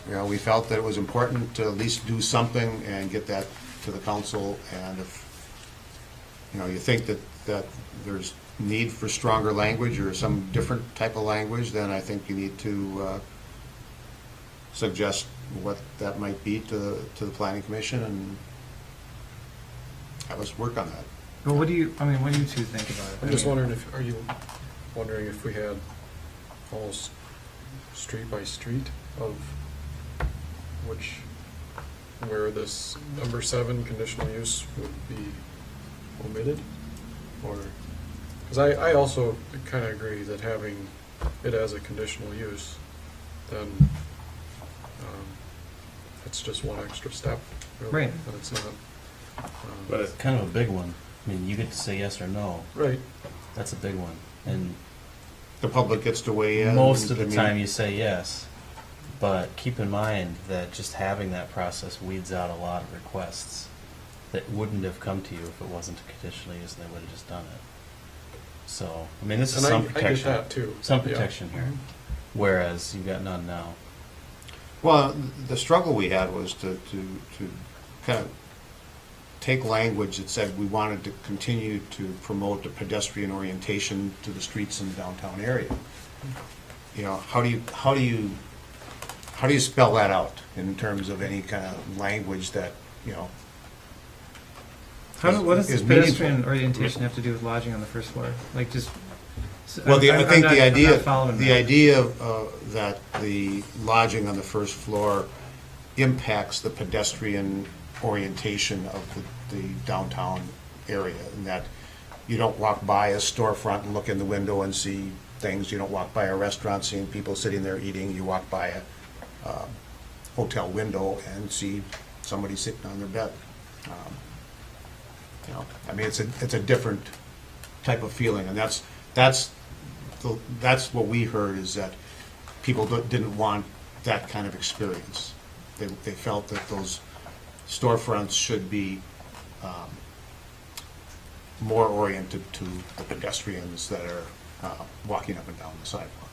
we felt that it was important to at least do something and get that to the council. And if you think that there's need for stronger language or some different type of language, then I think you need to suggest what that might be to the planning commission and have us work on that. well, what do you two think about it? I'm just wondering are you wondering if we had almost street by street of where this number 7 conditional use would be omitted? Or, because I also kind of agree that having it as a conditional use, then it's just one extra step, really. Right. And it's not. But It's kind of a big one. I mean, you get to say yes or no. Right. That's a big one. And The public gets to weigh in. most of the I mean, time you say yes. But keep in mind that just having that process weeds out a lot of requests that wouldn't have come to you if it wasn't a conditional use, and they would have just done it. So, I mean, this is And some I get protection. that too. Some Yeah. protection here. Whereas you've got none now. Well, the struggle we had was to kind of take language that said we wanted to continue to promote the pedestrian orientation to the streets in the downtown area. How do you spell that out in terms of any kind of language that, What does is pedestrian meaningful? orientation have to do with lodging on the first floor? Like just. Well, I think I'm the not idea, following the that. idea that the lodging on the first floor impacts the pedestrian orientation of the downtown area, and that you don't walk by a storefront and look in the window and see things. You don't walk by a restaurant seeing people sitting there eating. You walk by a hotel window and see somebody sitting on their bed. I mean, it's a different type of feeling, and that's what we heard, is that people didn't want that kind of experience. They felt that those storefronts should be more oriented to the pedestrians that are walking up and down the sidewalk.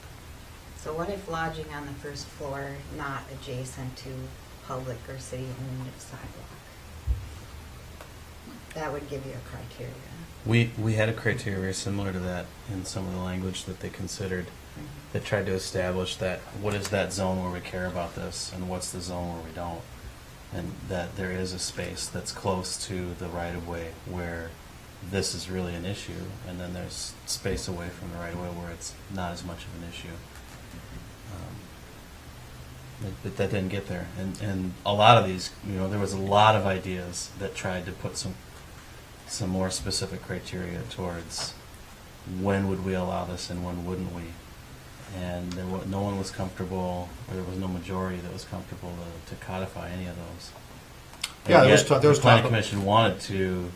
So what if lodging on the first floor not adjacent to public or city-owned sidewalk? That would give you a criteria. We had a criteria very similar to that in some of the language that they considered, that tried to establish that, what is that zone where we care about this, and what's the zone where we don't? And that there is a space that's close to the right-of-way where this is really an issue, and then there's space away from the right-of-way where it's not as much of an issue. But that didn't get there. And a lot of these, there was a lot of ideas that tried to put some more specific criteria towards when would we allow this and when wouldn't we. And no one was comfortable, or there was no majority that was comfortable to codify any of those. And Yeah, yet there was the planning talk. commission wanted to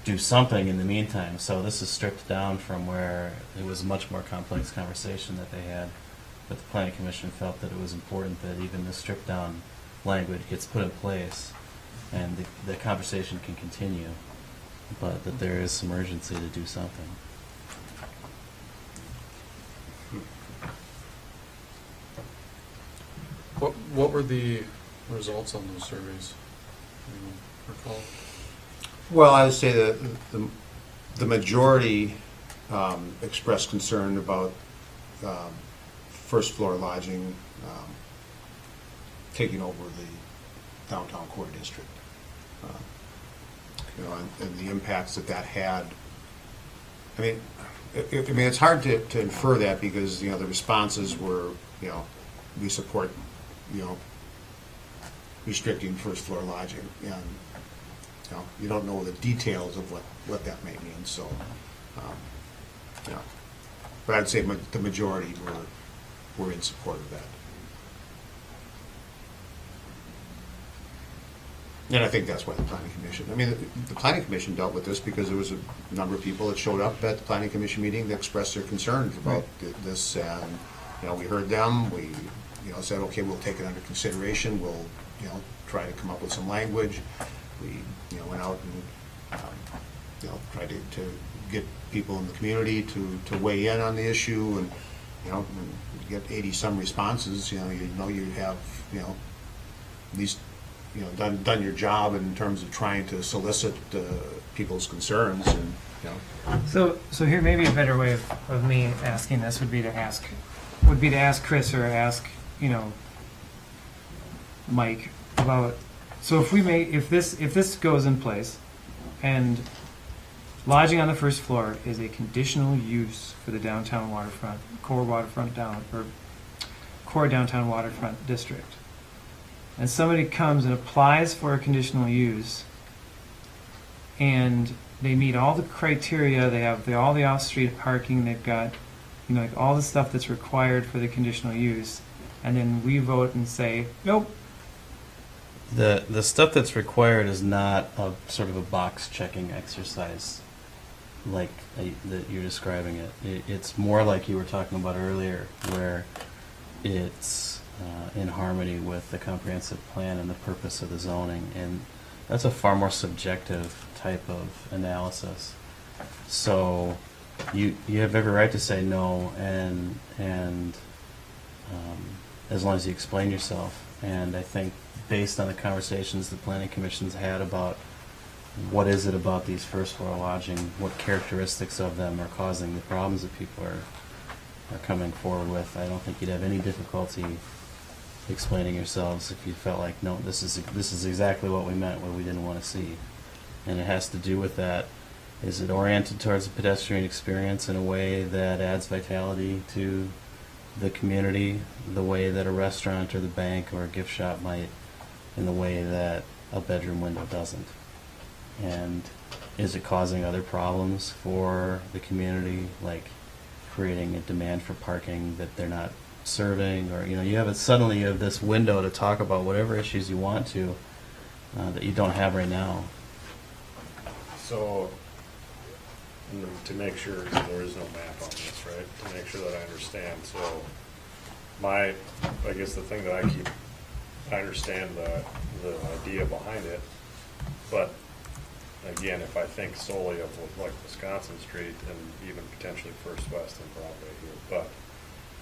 do something in the meantime, so this is stripped down from where it was a much more complex conversation that they had. But the planning commission felt that it was important that even the stripped down language gets put in place and the conversation can continue, but that there is some urgency to do something. What were the results on those surveys? Do you recall? Well, I would say that the majority expressed concern about first floor lodging taking over the downtown core district. And the impacts that had. I mean, it's hard to infer that because, the responses were, we support, restricting first floor lodging. And, you don't know the details of what that may mean, so, but I'd say the majority were in support of that. And I think that's why the planning commission, the planning commission dealt with this because there was a number of people that showed up at the planning commission meeting that expressed their concerns about this, and, we heard them, we, said, okay, we'll take it under consideration, we'll, try to come up with some language. We, went out and, tried to get people in the community to weigh in on the issue, and, and get 80-some responses, you have, at least, done your job in terms of trying to solicit people's concerns, and, So here, maybe a better way of me asking this would be to ask Chris or ask, Mike about, so if this goes in place and lodging on the first floor is a conditional use for the downtown waterfront, core downtown waterfront district, and somebody comes and applies for a conditional use and they meet all the criteria, they have all the off-street parking, they've got, like all the stuff that's required for the conditional use, and then we vote and say, nope. The stuff that's required is not a sort of a box checking exercise like that you're describing it. It's more like you were talking about earlier, where it's in harmony with the comprehensive plan and the purpose of the zoning, and that's a far more subjective type of analysis. So you have every right to say no, and as long as you explain yourself. And I think based on the conversations the planning commission's had about what is it about these first floor lodging, what characteristics of them are causing the problems that people are coming forward with, I don't think you'd have any difficulty explaining yourselves if you felt like, no, this is exactly what we meant, what we didn't want to see. And it has to do with that. Is it oriented towards a pedestrian experience in a way that adds vitality to the community, the way that a restaurant or the bank or a gift shop might, in the way that a bedroom window doesn't? And is it causing other problems for the community, like creating a demand for parking that they're not serving, or suddenly you have this window to talk about whatever issues you want to that you don't have right now. So, to make sure, because there is no map on this, right, to make sure that I understand, so I guess the thing that I understand the idea behind it, but again, if I think solely of like Wisconsin Street and even potentially First West and Broadway here, but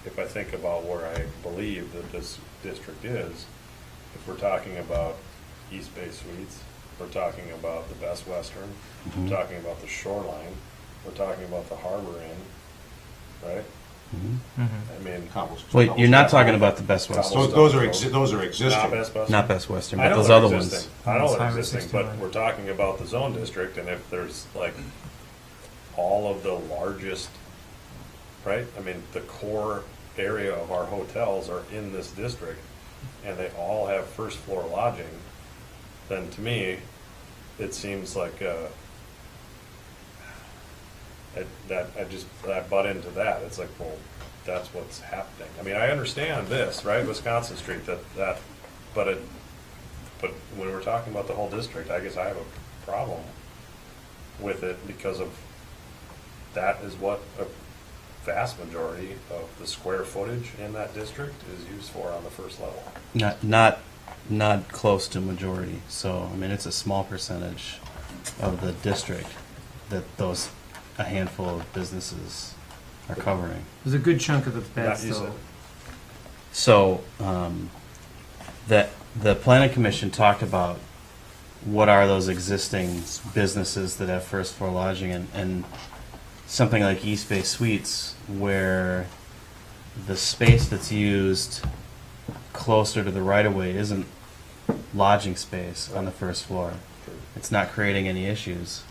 if I think about where I believe that this district is, if we're talking about East Bay Suites, we're talking about the Best Western, we're talking about the Shoreline, we're talking about the Harbor Inn, right? I mean, Wait, you're not talking about the Best Western, Those are not existing. Best Western. not Best Western, I but know those they're other existing. ones. I know It's they're Highway existing, but 61. we're talking about the zone district, and if there's like all of the largest, right? I mean, the core area of our hotels are in this district, and they all have first floor lodging, then to me, it seems like, I butt into that. It's like, well, that's what's happening. I mean, I understand this, right, Wisconsin Street, but when we're talking about the whole district, I guess I have a problem with it because of, that is what a vast majority of the square footage in that district is used for on the first level. Not close to majority. So, I mean, it's a small percentage of the district that a handful of businesses are covering. There's a good chunk of the beds, Not you though. said. So, that the planning commission talked about what are those existing businesses that have first floor lodging, and something like East Bay Suites, where the space that's used closer to the right of way isn't lodging space on the first floor. It's not creating any issues.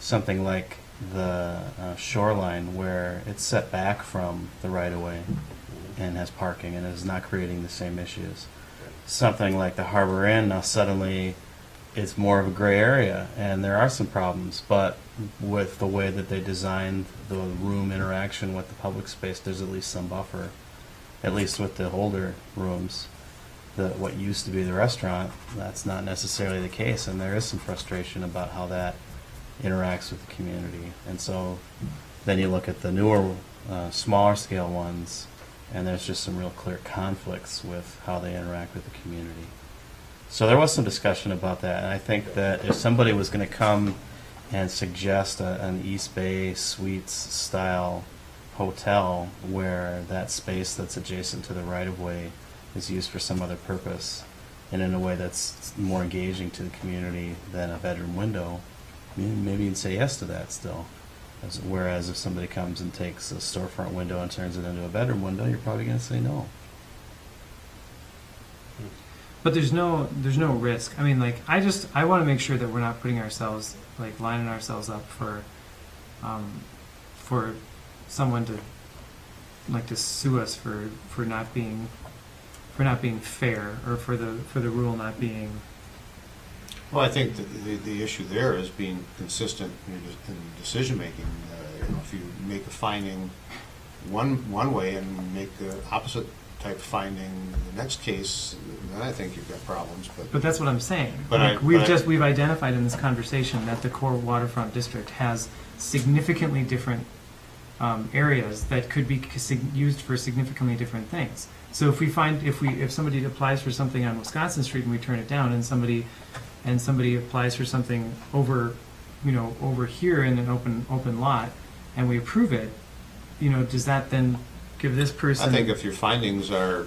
Something like the Shoreline, where it's set back from the right of way and has parking and is not creating the same issues. Something like the Harbor Inn, now suddenly it's more of a gray area and there are some problems, but with the way that they designed the room interaction with the public space, there's at least some buffer, at least with the older rooms. What used to be the restaurant, that's not necessarily the case, and there is some frustration about how that interacts with the community. And so then you look at the newer, smaller scale ones, and there's just some real clear conflicts with how they interact with the community. So there was some discussion about that, and I think that if somebody was going to come and suggest an East Bay Suites style hotel where that space that's adjacent to the right-of-way is used for some other purpose and in a way that's more engaging to the community than a bedroom window, maybe you'd say yes to that still. Whereas if somebody comes and takes a storefront window and turns it into a bedroom window, you're probably going to say no. But there's no risk. I mean, like, I want to make sure that we're not putting ourselves, like, lining ourselves up for someone to, like, to sue us for not being fair, or for the rule not being. Well, I think the issue there is being consistent in decision-making. If you make a finding one way and make the opposite type of finding in the next case, then I think you've got problems. But that's what I'm saying. But Like, I- we've identified in this conversation that the core waterfront district has significantly different areas that could be used for significantly different things. So if somebody applies for something on Wisconsin Street and we turn it down, and somebody applies for something over here in an open lot, and we approve it, does that then give this person? I think if your findings are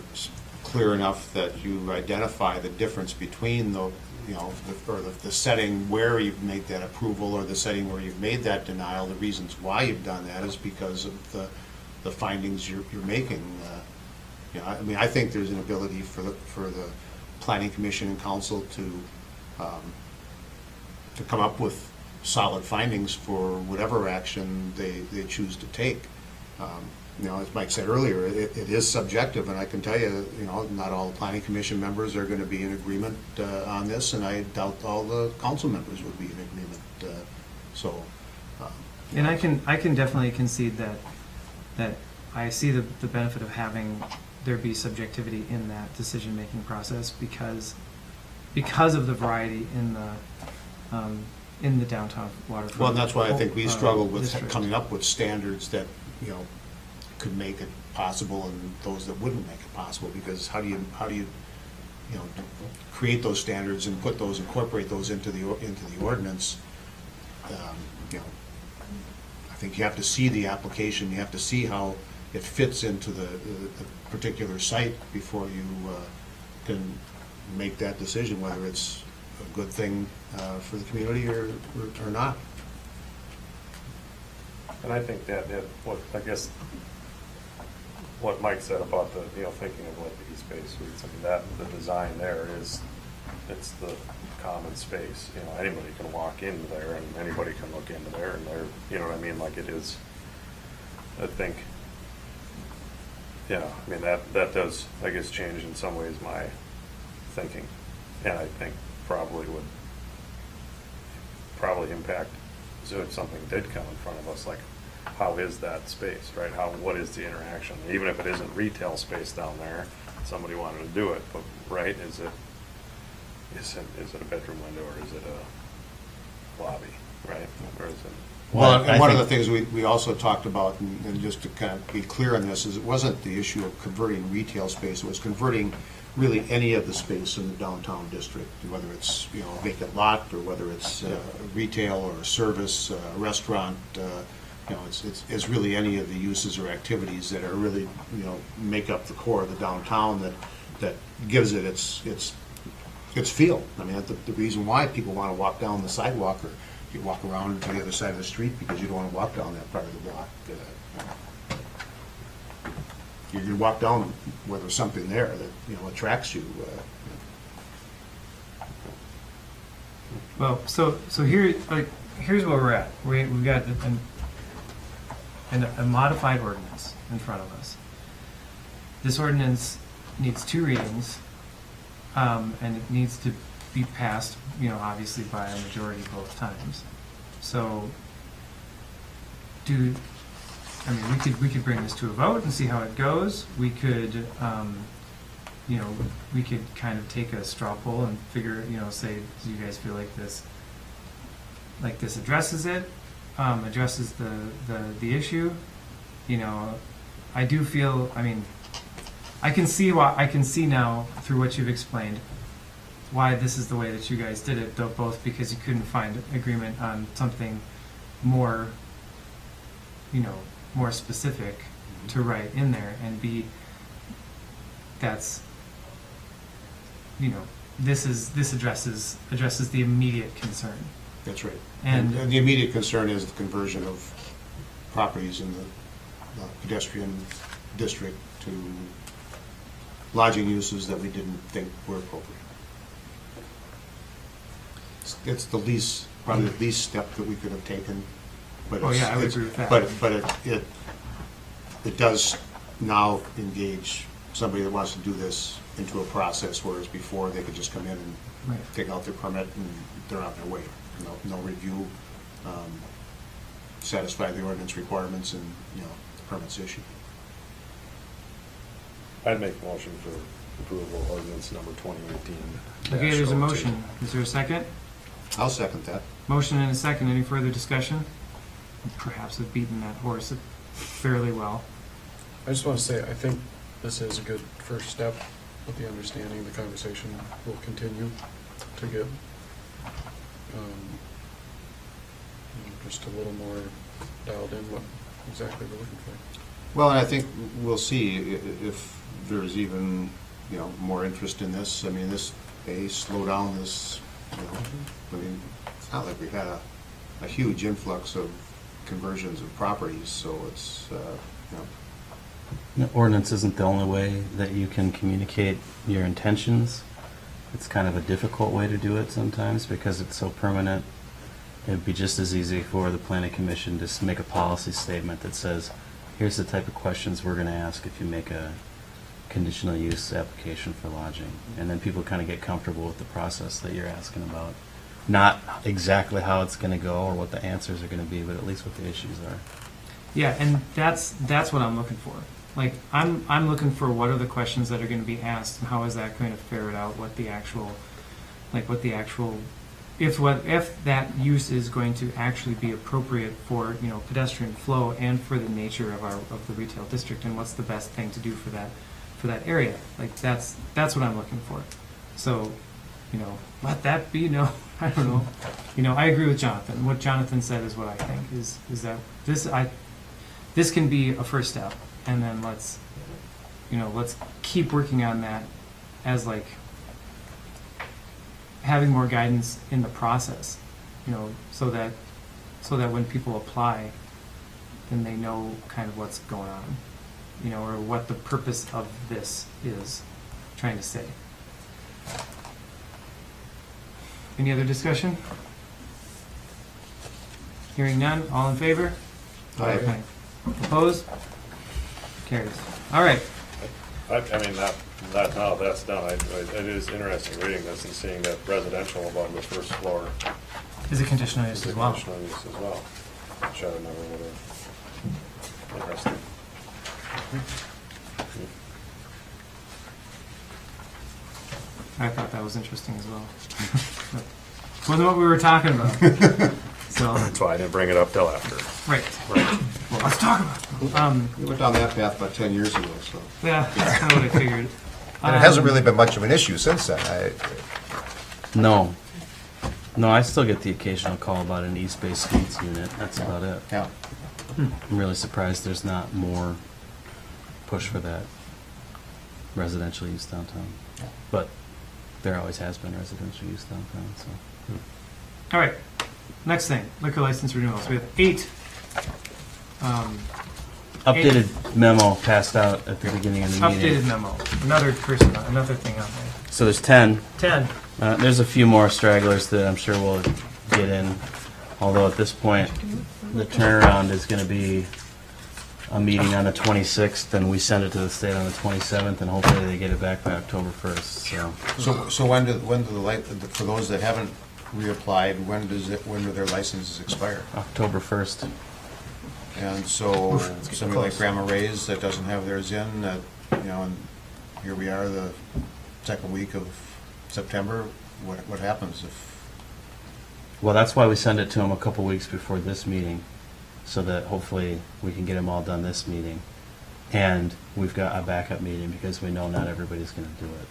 clear enough that you identify the difference between the setting where you've made that approval or the setting where you've made that denial, the reasons why you've done that is because of the findings you're making. I mean, I think there's an ability for the Planning Commission and Council to come up with solid findings for whatever action they choose to take. As Mike said earlier, it is subjective, and I can tell you, not all the Planning Commission members are going to be in agreement on this, and I doubt all the council members would be in agreement. And I can definitely concede that I see the benefit of having there be subjectivity in that decision-making process because of the variety in the downtown waterfront. Well, and that's why I think we struggled with district. coming up with standards that, could make it possible and those that wouldn't make it possible, because how do you create those standards and incorporate those into the ordinance? I think you have to see the application, you have to see how it fits into the particular site before you can make that decision whether it's a good thing for the community or not. And I think that, I guess, what Mike said about the, thinking of like the East Bay Suites, I mean, that, the design there is, it's the common space, anybody can walk into there and anybody can look into there and they're, you know what I mean, like it is, I think, I mean, that does, I guess, change in some ways my thinking, and I think probably would impact, so if something did come in front of us, like, how is that space, right? What is the interaction? Even if it isn't retail space down there, somebody wanted to do it, but, right, is it a bedroom window or is it a lobby, right? Or is it? Well, I and one of think- the things we also talked about, and just to kind of be clear on this, is it wasn't the issue of converting retail space, it was converting really any of the space in the downtown district, whether it's, a vacant lot, or whether it's retail or service, restaurant, it's really any of the uses or activities that are really, make up the core of the downtown that gives it its feel. I mean, the reason why people want to walk down the sidewalk or you walk around to the other side of the street because you don't want to walk down that part of the block. You walk down where there's something there that, attracts you. Well, so here's where we're at. We've got a modified ordinance in front of us. This ordinance needs 2 readings, and it needs to be passed, obviously by a majority both times. So, we could bring this to a vote and see how it goes. We could, we could kind of take a straw poll and figure, say, do you guys feel like this addresses it, addresses the issue? I do feel, I can see now through what you've explained why this is the way that you guys did it, though, both because you couldn't find agreement on something more, more specific to write in there, and B, that's, this addresses the immediate concern. That's right. And- And the immediate concern is the conversion of properties in the pedestrian district to lodging uses that we didn't think were appropriate. It's the least, probably the least step that we could have taken. But Oh, it's- yeah, I would it's- agree with that. But it does now engage somebody that wants to do this into a process, whereas before they could just come in and Right. take out their permit and they're on their way. No review, satisfy the ordinance requirements, and, the permit's issued. I'd make a motion for approval of ordinance number 2018. Okay, there's a motion. Is there a second? I'll second that. Motion and a second. Any further discussion? Perhaps have beaten that horse fairly well. I just want to say, I think this is a good first step with the understanding the conversation will continue to get just a little more dialed in what exactly we're looking for. Well, and I think we'll see if there's even, more interest in this. I mean, this may slow down this, it's not like we've had a huge influx of conversions of properties, so it's, The ordinance isn't the only way that you can communicate your intentions. It's kind of a difficult way to do it sometimes because it's so permanent. It'd be just as easy for the planning commission to just make a policy statement that says, here's the type of questions we're going to ask if you make a conditional use application for lodging. And then people kind of get comfortable with the process that you're asking about. Not exactly how it's going to go or what the answers are going to be, but at least what the issues are. Yeah, and that's what I'm looking for. Like, I'm looking for what are the questions that are going to be asked, and how is that going to ferret out if that use is going to actually be appropriate for pedestrian flow and for the nature of the retail district, and what's the best thing to do for that area. Like, that's what I'm looking for. So, let that be I don't know. I agree with Jonathan. What Jonathan said is what I think is that this can be a first step, and then let's keep working on that as like having more guidance in the process, so that when people apply, then they know kind of what's going on, or what the purpose of this is trying to say. Any other discussion? Hearing none, all in favor? Aye. Opposed? Carries. All right. I mean, that now that's done, it is interesting reading this and seeing that residential above the first floor Is a conditional use is a as well. conditional use as well. Which I never would have. Interesting. I thought that was interesting as well. Wasn't what we were talking about. So, That's why I didn't bring it up till after. right. Well, let's talk about it. We went down that path about 10 years ago, so. Yeah, that's kind of what I figured. And it hasn't really been much of an issue since then. No. No, I still get the occasional call about an East Bay Suites unit. That's about it. Yeah. I'm really surprised there's not more push for that residential use downtown. But there always has been residential use downtown, so. All right. Next thing, liquor license renewals. We have 8. Updated memo passed out at the beginning of the meeting. Updated memo. Another thing on there. So there's 10. 10. There's a few more stragglers that I'm sure we'll get in, although at this point, the turnaround is going to be a meeting on the 26th, and we send it to the state on the 27th, and hopefully they get it back by October 1st, So when do for those that haven't reapplied, when do their licenses expire? October 1st. And so somebody like Marais that doesn't have theirs in, and here we are, the second week of September, what happens if? Well, that's why we send it to them a couple weeks before this meeting, so that hopefully we can get them all done this meeting. And we've got a backup meeting because we know not everybody's going to do it.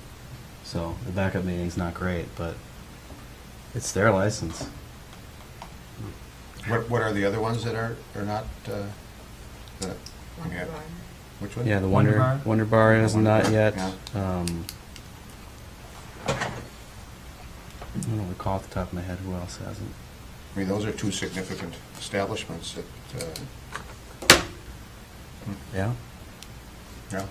So the backup meeting's not great, but it's their license. What are the other ones that are not, that, yeah, which one? Yeah, the Wonder Bar? Wonder Bar is not yet. Yeah. I don't recall off the top of my head who else hasn't. I mean, those are two significant establishments that, Yeah? yeah.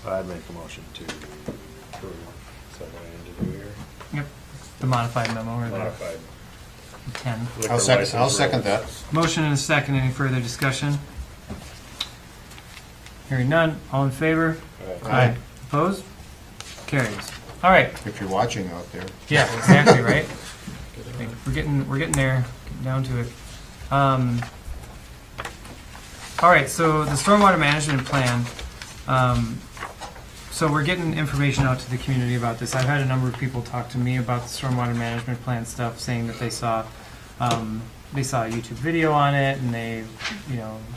I'd make a motion to approve. Is that what I need to do here? Yep. The modified memo or the Modified 10. liquor I'll second license that. rules. Motion and a second. Any further discussion? Hearing none. All in favor? Aye. Opposed? Carries. All right. If you're watching out there. Yeah, exactly, right? We're getting there, getting down to it. All right, so the stormwater management plan, so we're getting information out to the community about this. I've had a number of people talk to me about the stormwater management plan stuff, saying that they saw a YouTube video on it, and they,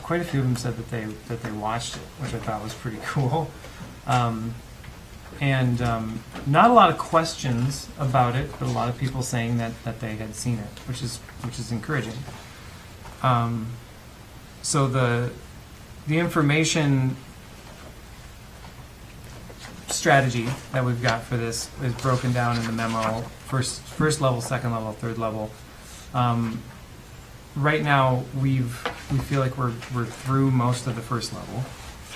quite a few of them said that they watched it, which I thought was pretty cool. And not a lot of questions about it, but a lot of people saying that they had seen it, which is encouraging. So the information strategy that we've got for this is broken down in the memo: first level, second level, third level. Right now, we feel like we're through most of the first level,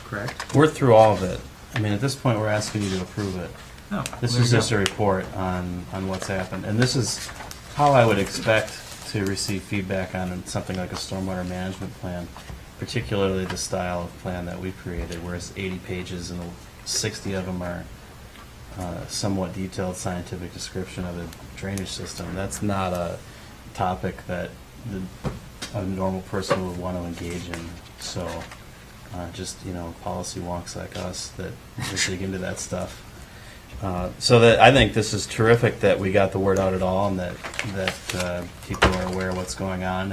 correct? We're through all of it. I mean, at this point, we're asking you to approve it. No. This is just a report on what's happened. And this is how I would expect to receive feedback on something like a stormwater management plan, particularly the style of plan that we created, where it's 80 pages and 60 of them are somewhat detailed scientific description of a drainage system. That's not a topic that a normal person would want to engage in. So policy wonks like us that dig into that stuff. So that I think this is terrific that we got the word out at all, and that people are aware of what's going on,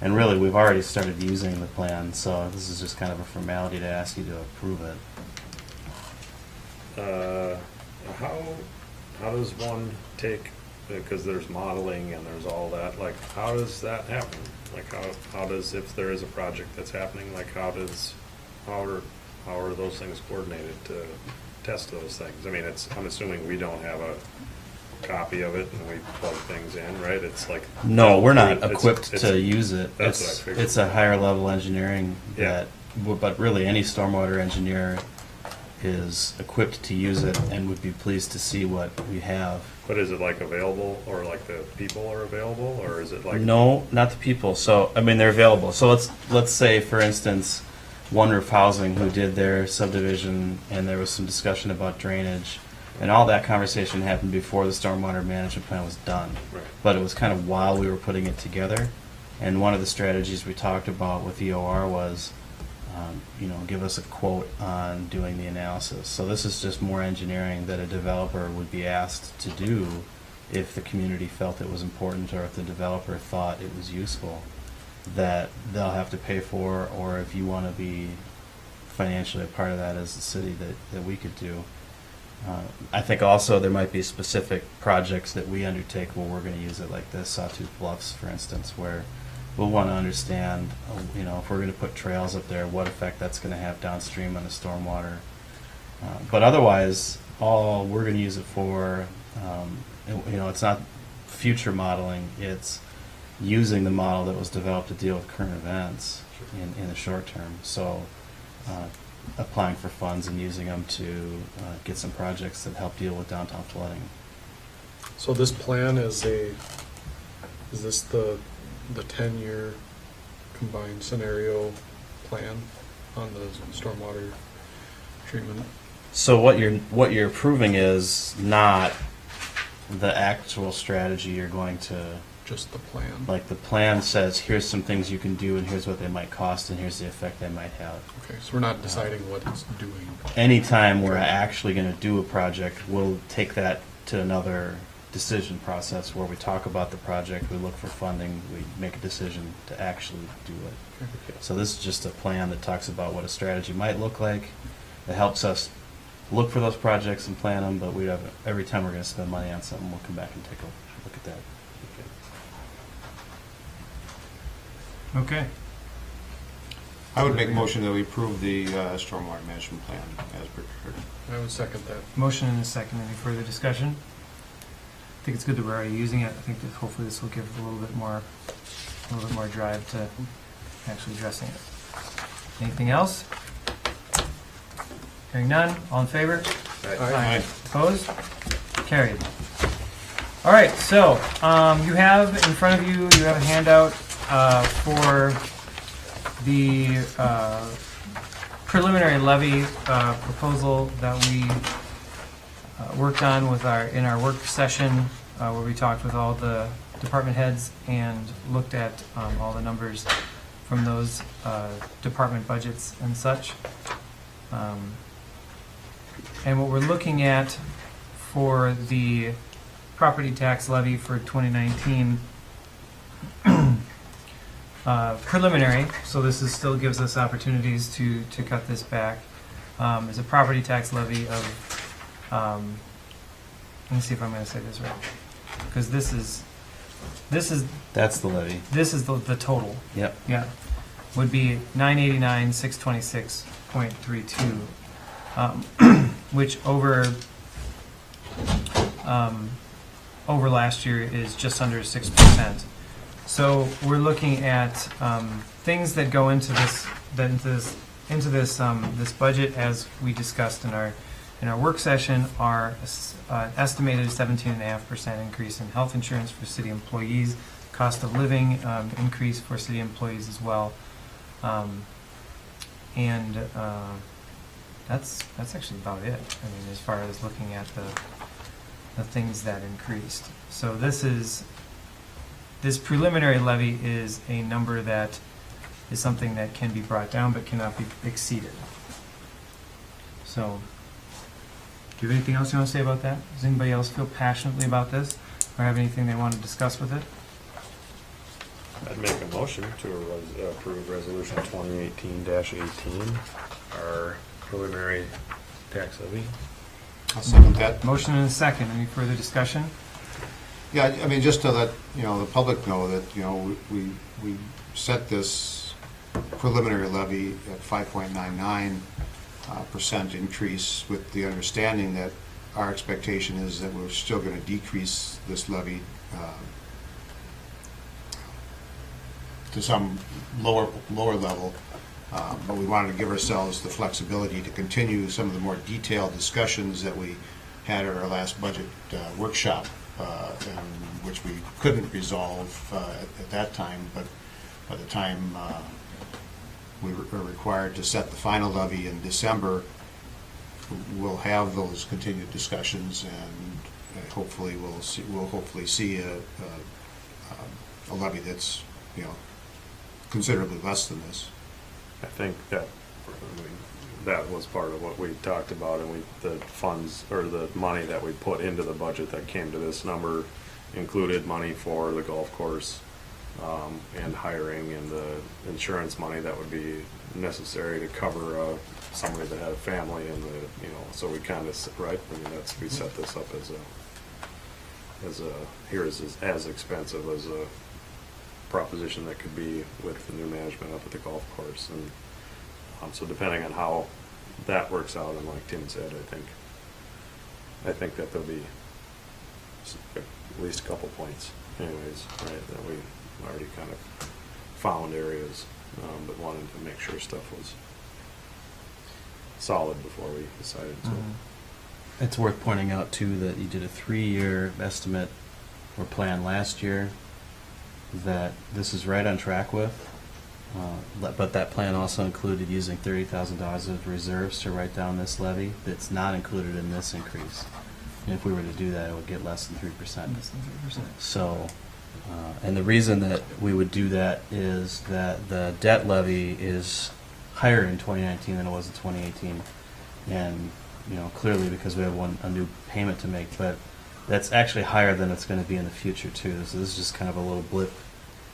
and really we've already started using the plan. So this is just kind of a formality to ask you to approve it. How does one take because there's modeling and there's all that, like, how does that happen? Like, how does, if there is a project that's happening, like, how are those things coordinated to test those things? I mean, I'm assuming we don't have a copy of it and we plug things in, right? It's like. No, we're not it's- equipped it's- to use it. that's what I It's, figured. it's a higher level engineering Yeah. but really any stormwater engineer is equipped to use it and would be pleased to see what we have. But is it like available, or like the people are available, or is it like? No, not the people. So, I mean, they're available. So let's say, for instance, One Roof Housing, who did their subdivision, and there was some discussion about drainage, and all that conversation happened before the stormwater management plan was done. Right. But it was kind of while we were putting it together. And one of the strategies we talked about with EOR was, give us a quote on doing the analysis. So this is just more engineering that a developer would be asked to do if the community felt it was important or if the developer thought it was useful, that they'll have to pay for, or if you want to be financially a part of that as a city, that we could do. I think also there might be specific projects that we undertake where we're going to use it, like this Sawtooth Bluffs, for instance, where we'll want to understand, if we're going to put trails up there, what effect that's going to have downstream on the stormwater. But otherwise, all we're going to use it for, it's not future modeling, it's using the model that was developed to deal with current events in the short term. So applying for funds and using them to get some projects that help deal with downtown flooding. So this plan is this the 10-year combined scenario plan on the stormwater treatment? So what you're approving is not the actual strategy you're going to, Just the plan? like the plan says, here's some things you can do and here's what they might cost and here's the effect they might have. Okay, so we're not deciding what it's doing. Anytime we're actually going to do a project, we'll take that to another decision process where we talk about the project, we look for funding, we make a decision to actually do it. So this is just a plan that talks about what a strategy might look like. It helps us look for those projects and plan them, but every time we're going to spend money on something, we'll come back and take a look at that. Okay. I would make a motion that we approve the stormwater management plan as prepared. I would second that. Motion and a second. Any further discussion? I think it's good that we're already using it. I think that hopefully this will give a little bit more drive to actually addressing it. Anything else? Hearing none. All in favor? Aye. Opposed? Carried. All right, so you have in front of you, you have a handout for the preliminary levy proposal that we worked on in our work session where we talked with all the department heads and looked at all the numbers from those department budgets and such. And what we're looking at for the property tax levy for 2019 preliminary, so this still gives us opportunities to cut this back, is a property tax levy of, let me see if I'm going to say this right, because this is That's the levy. this is the total. Yep. Yeah, would be 989,626.32, which over last year is just under 6%. So we're looking at things that go into this this budget, as we discussed in our work session, are an estimated 17.5% increase in health insurance for city employees, cost of living increase for city employees as well, and that's actually about it. I mean, as far as looking at the things that increased. So this preliminary levy is a number that is something that can be brought down but cannot be exceeded. So, do you have anything else you want to say about that? Does anybody else feel passionately about this or have anything they want to discuss with it? I'd make a motion to approve resolution 2018-18, our preliminary tax levy. I'll second that. Motion and a second. Any further discussion? Yeah, I mean, just to let, the public know that, we set this preliminary levy at 5.99% increase with the understanding that our expectation is that we're still going to decrease this levy to some lower level. But we wanted to give ourselves the flexibility to continue some of the more detailed discussions that we had at our last budget workshop, and which we couldn't resolve at that time, but by the time we were required to set the final levy in December, we'll have those continued discussions, and hopefully we'll hopefully see a levy that's, considerably less than this. I think that, that was part of what we talked about, and the funds, or the money that we put into the budget that came to this number included money for the golf course, and hiring, and the insurance money that would be necessary to cover somebody that had a family, and so we kind of, right, I mean, we set this up as as expensive as a proposition that could be with the new management up at the golf course. And so depending on how that works out, and like Tim said, I think that there'll be at least a couple points anyways, right, that we already kind of found areas, but wanted to make sure stuff was solid before we decided. So It's worth pointing out too that you did a 3-year estimate or plan last year that this is right on track with. But that plan also included using $30,000 of reserves to write down this levy. That's not included in this increase. And if we were to do that, it would get less than 3%. Less than 3%. So, and the reason that we would do that is that the debt levy is higher in 2019 than it was in 2018. And, clearly because we have a new payment to make, but that's actually higher than it's going to be in the future too. So this is just kind of a little blip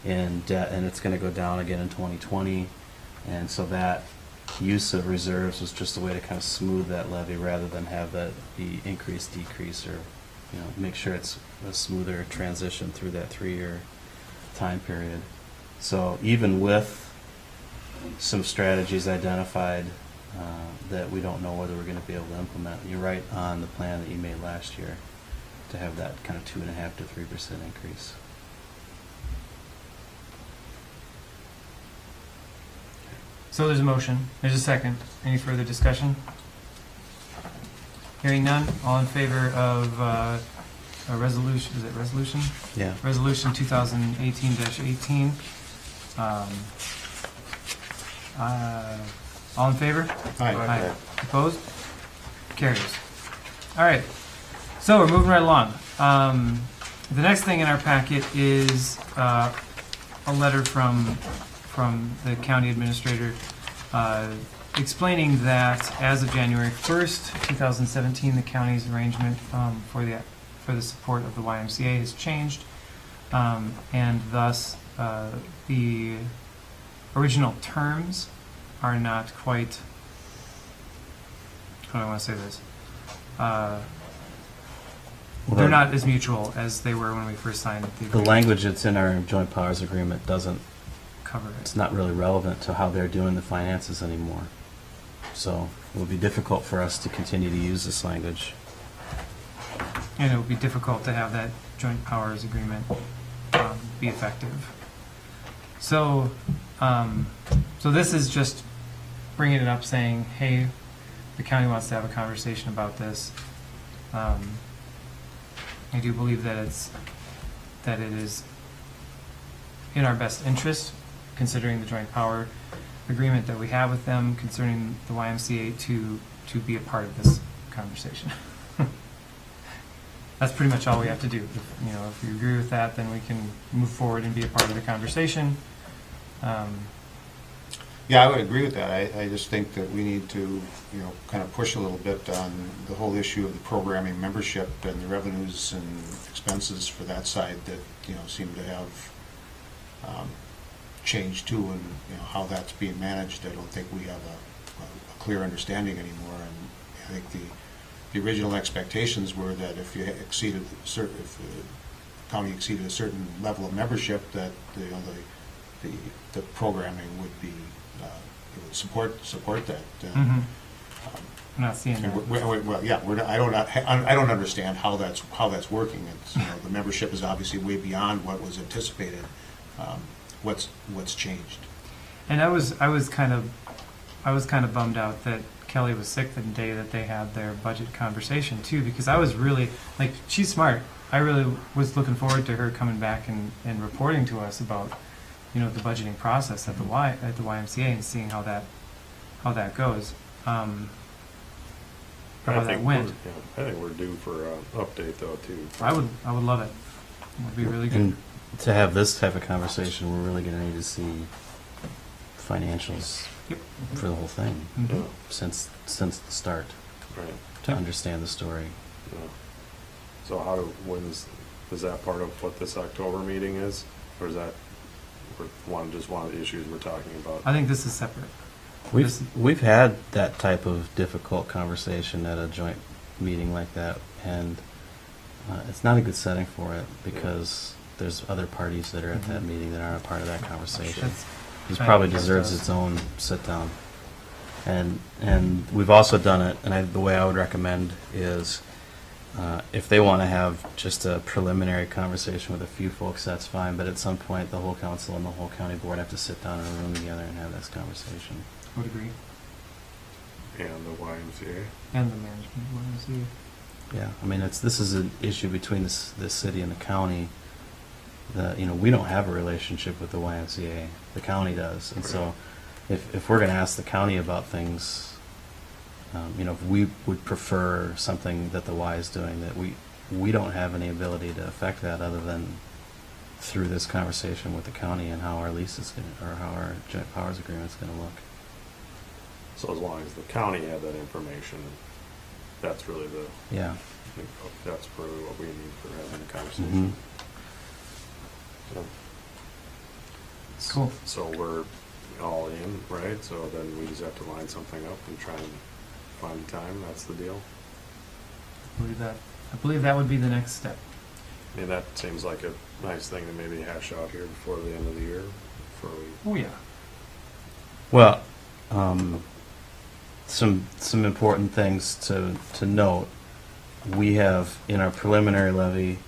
in debt, and it's going to go down again in 2020. And so that use of reserves was just a way to kind of smooth that levy rather than have that be increase, decrease, or make sure it's a smoother transition through that 3-year time period. So even with some strategies identified that we don't know whether we're going to be able to implement, you're right on the plan that you made last year to have that kind of 2.5% to 3% increase. So there's a motion. There's a second. Any further discussion? Hearing none. All in favor of a resolution? Is it resolution? Yeah. Resolution 2018-18. All in favor? Aye. Opposed? Carries. All right. So we're moving right along. The next thing in our packet is a letter from the county administrator explaining that as of January 1st, 2017, the county's arrangement for the support of the YMCA has changed, and thus the original terms are not quite, how do I want to say this? They're not as mutual as they were when we first signed the The agreement. language that's in our joint powers agreement doesn't, Cover it. it's not really relevant to how they're doing the finances anymore. So it would be difficult for us to continue to use this language. And it would be difficult to have that joint powers agreement be effective. So, so this is just bringing it up, saying, hey, the county wants to have a conversation about this. I do believe that it is in our best interest, considering the joint power agreement that we have with them concerning the YMCA, to be a part of this conversation. That's pretty much all we have to do. If you agree with that, then we can move forward and be a part of the conversation. Yeah, I would agree with that. I just think that we need to, kind of push a little bit on the whole issue of the programming membership and the revenues and expenses for that side that, seem to have changed too, and, how that's being managed. I don't think we have a clear understanding anymore, and I think the original expectations were that if you exceeded if county exceeded a certain level of membership, that the programming would be, it would support that. Mhm. I'm not seeing And that. well, yeah, I don't understand how that's working. It's, the membership is obviously way beyond what was anticipated. What's changed? And I was kind of bummed out that Kelly was sick the day that they had their budget conversation too, because I was really, like, she's smart. I really was looking forward to her coming back and reporting to us about, the budgeting process at the YMCA and seeing how that goes. Or how that went. I think we're due for an update though, too. I would love it. It would be really good. And to have this type of conversation, we're really going to need to see financials Yep. for the whole thing Mhm. since the start Right, to understand the story. yeah. So is that part of what this October meeting is? Or is that just one of the issues we're talking about? I think this is separate. We've had that type of difficult conversation at a joint meeting like that, and it's not a good setting for it because there's other parties that are at that meeting that aren't a part of that conversation. That's This kind probably of just deserves us. its own sit down. And we've also done it, and the way I would recommend is if they want to have just a preliminary conversation with a few folks, that's fine, but at some point the whole council and the whole county board have to sit down in a room together and have this conversation. Would agree. And the YMCA? And the management board, I see. Yeah, I mean, this is an issue between the city and the county. We don't have a relationship with the YMCA. The county does, and so if we're going to ask the county about things, if we would prefer something that the Y is doing, that we don't have any ability to affect that other than through this conversation with the county and how our lease is going or how our joint powers agreement is going to look. So as long as the county had that information, that's really Yeah. that's really what we need for having a Mhm. conversation. So- Cool. So we're all in, right? So then we just have to line something up and try and find time, that's the deal? I believe that would be the next step. I mean, that seems like a nice thing to maybe hash out here before the end of the year, before we Oh, yeah. Well, some important things to note. We have in our preliminary levy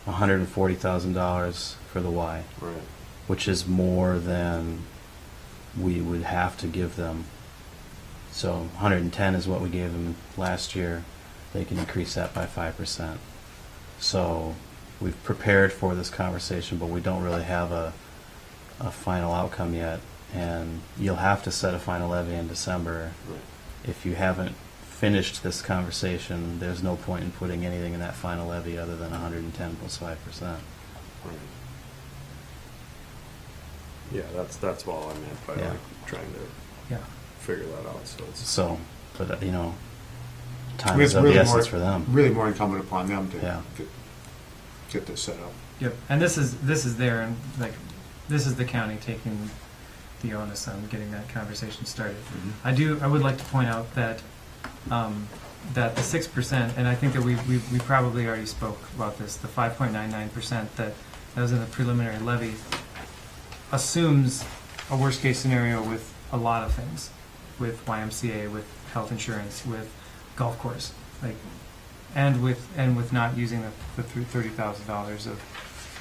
$140,000 for the Y, Right. which is more than we would have to give them. So 110 is what we gave them last year. They can increase that by 5%. So we've prepared for this conversation, but we don't really have a final outcome yet. And you'll have to set a final levy in December. Right. If you haven't finished this conversation, there's no point in putting anything in that final levy other than 110 plus 5%. Right. Yeah, that's all I meant by Yeah. like trying to Yeah. figure that out, so it's. So, but time is of the essence for them. Really more incumbent upon them to Yeah. get this set up. Yep. And this is there, and this is the county taking the onus on getting that conversation started. I would like to point out that that the 6%, and I think that we probably already spoke about this, the 5.99% that was in the preliminary levy assumes a worst case scenario with a lot of things, with YMCA, with health insurance, with golf course, and with not using the $30,000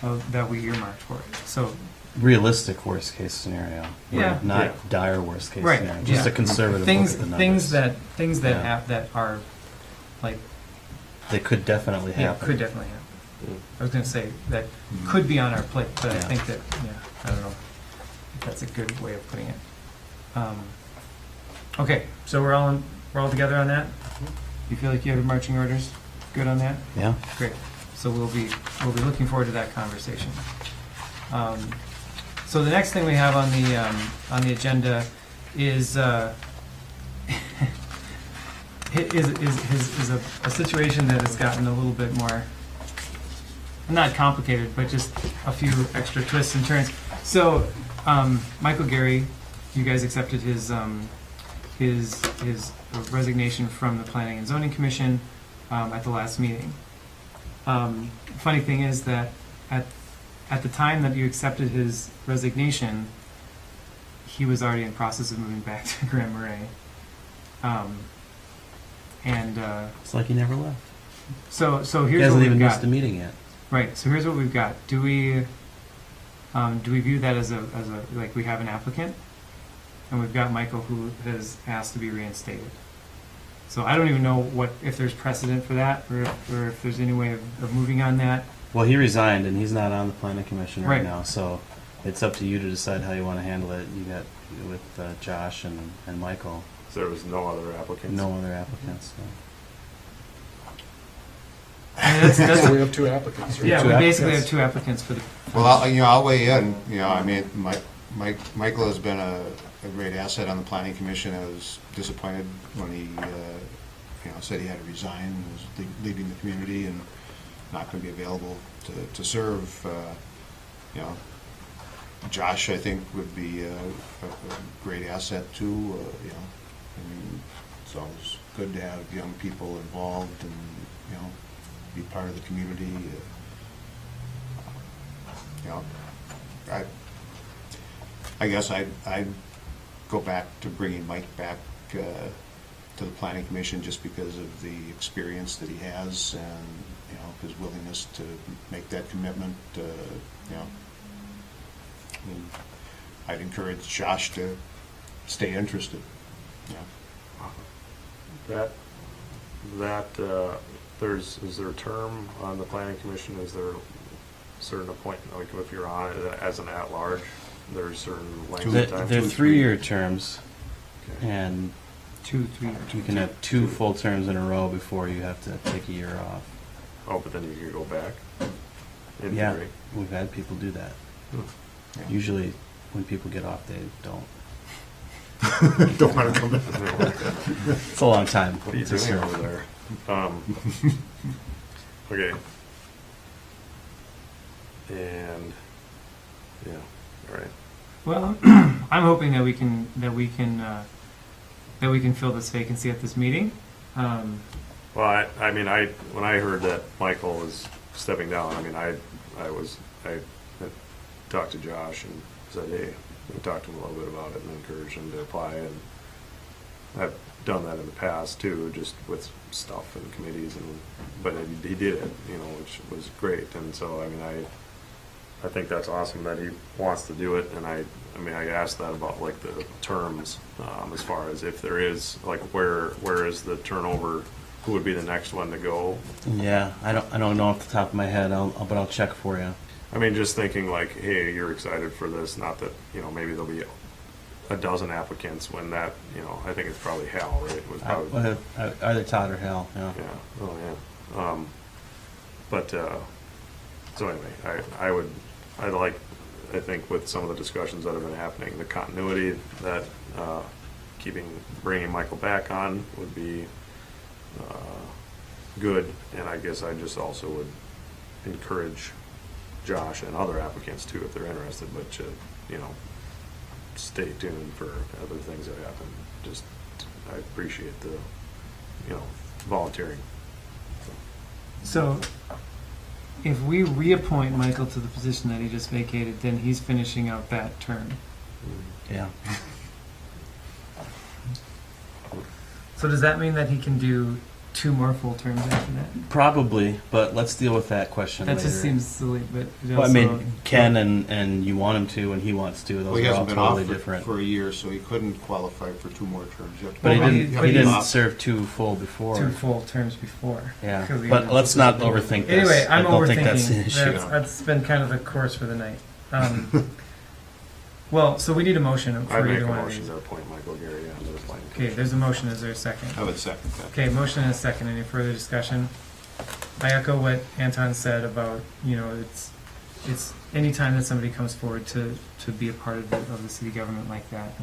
of that we earmarked for it. So Realistic worst case scenario. Yeah. Not Yeah. dire worst case Right, scenario. Just yeah. a conservative things look at the things numbers. that Yeah. are like They could definitely yeah, happen. could definitely happen. Mm. I was going to say that could be on our plate, but I Yeah. think that I don't know if that's a good way of putting it. Okay, so we're all together on that. You feel like you have marching orders? Good on that? Yeah. Great. So we'll be looking forward to that conversation. So the next thing we have on the agenda is is a situation that has gotten a little bit more, not complicated, but just a few extra twists and turns. So Michael Gary, you guys accepted his resignation from the Planning and Zoning Commission at the last meeting. Funny thing is that at the time that you accepted his resignation, he was already in process of moving back to Grand Marais. It's like he never left. So He here's what hasn't we've even got. missed a meeting yet. Right. So here's what we've got. Do we view that as a like we have an applicant, and we've got Michael who has asked to be reinstated. So I don't even know if there's precedent for that, or if there's any way of moving on that. Well, he resigned, and he's not on the planning commission right Right. now, so it's up to you to decide how you want to handle it. You got with Josh and Michael, There was no other applicants? no other applicants. So. I mean, that's We have 2 applicants, right? yeah. Two We basically applicants. have 2 applicants for the. Well, I'll weigh in, I mean, Michael has been a great asset on the planning commission. I was disappointed when he, said he had to resign, and was leaving the community and not going to be available to serve. Josh, I think, would be a great asset too, I mean, it's always good to have young people involved and, be part of the community. I guess I'd go back to bringing Mike back to the planning commission just because of the experience that he has and, his willingness to make that commitment, I mean, I'd encourage Josh to stay interested, Is there a term on the planning commission? Is there a certain appointment, like if you're on it as an at-large, there's certain length They're, of time? they're 3-year terms, Okay. and 2, 3 years. you can have 2 full terms in a row before you have to take a year off. Oh, but then you can go back? In Yeah, theory? we've had people do that. Yeah. Usually, when people get off, they don't. Don't want to come back. It's a long time. What are you to doing serve. over there? Okay. And, yeah, all right. Well, I'm hoping that we can fill this vacancy at this meeting. Well, I mean, when I heard that Michael was stepping down, I mean, I had talked to Josh and said, hey, we talked to him a little bit about it and encouraged him to apply, and I've done that in the past too, just with stuff and committees, but he did it, which was great, and so, I mean, I think that's awesome that he wants to do it, and I mean, I asked that about like the terms, as far as if there is, like, where is the turnover, who would be the next one to go? Yeah, I don't know off the top of my head, but I'll check for you. I mean, just thinking like, hey, you're excited for this, not that, maybe there'll be a dozen applicants when that, I think it's probably Hal, right? It was probably, Either Todd or Hal, yeah. yeah, oh, yeah. So anyway, I think with some of the discussions that have been happening, the continuity that, bringing Michael back on would be, good, and I guess I just also would encourage Josh and other applicants too, if they're interested, but stay tuned for other things that happen. Just, I appreciate the, volunteering. So, if we reappoint Michael to the position that he just vacated, then he's finishing out that term. Yeah. So does that mean that he can do 2 more full terms after that? Probably, but let's deal with that question That later. just seems silly, but it Well, I also- mean, Ken and you want him to, and he wants to. Well, Those he are all hasn't been off totally different. for a year, so he couldn't qualify for 2 more terms. You have to- But he Well, didn't. but He he's- didn't serve 2 full before. 2 full terms before. Yeah, 'Cause he but was- let's not overthink this. Anyway, I'm I don't overthinking. think that's an issue. That's been kind of the course for the night. Well, so we need a motion I for make a either one of motion these. to appoint Michael Gary on the planning Okay, commission. there's a motion. Is there a second? I would second that. Okay, motion and a second. Any further discussion? I echo what Anton said about, it's any time that somebody comes forward to be a part of the city government like that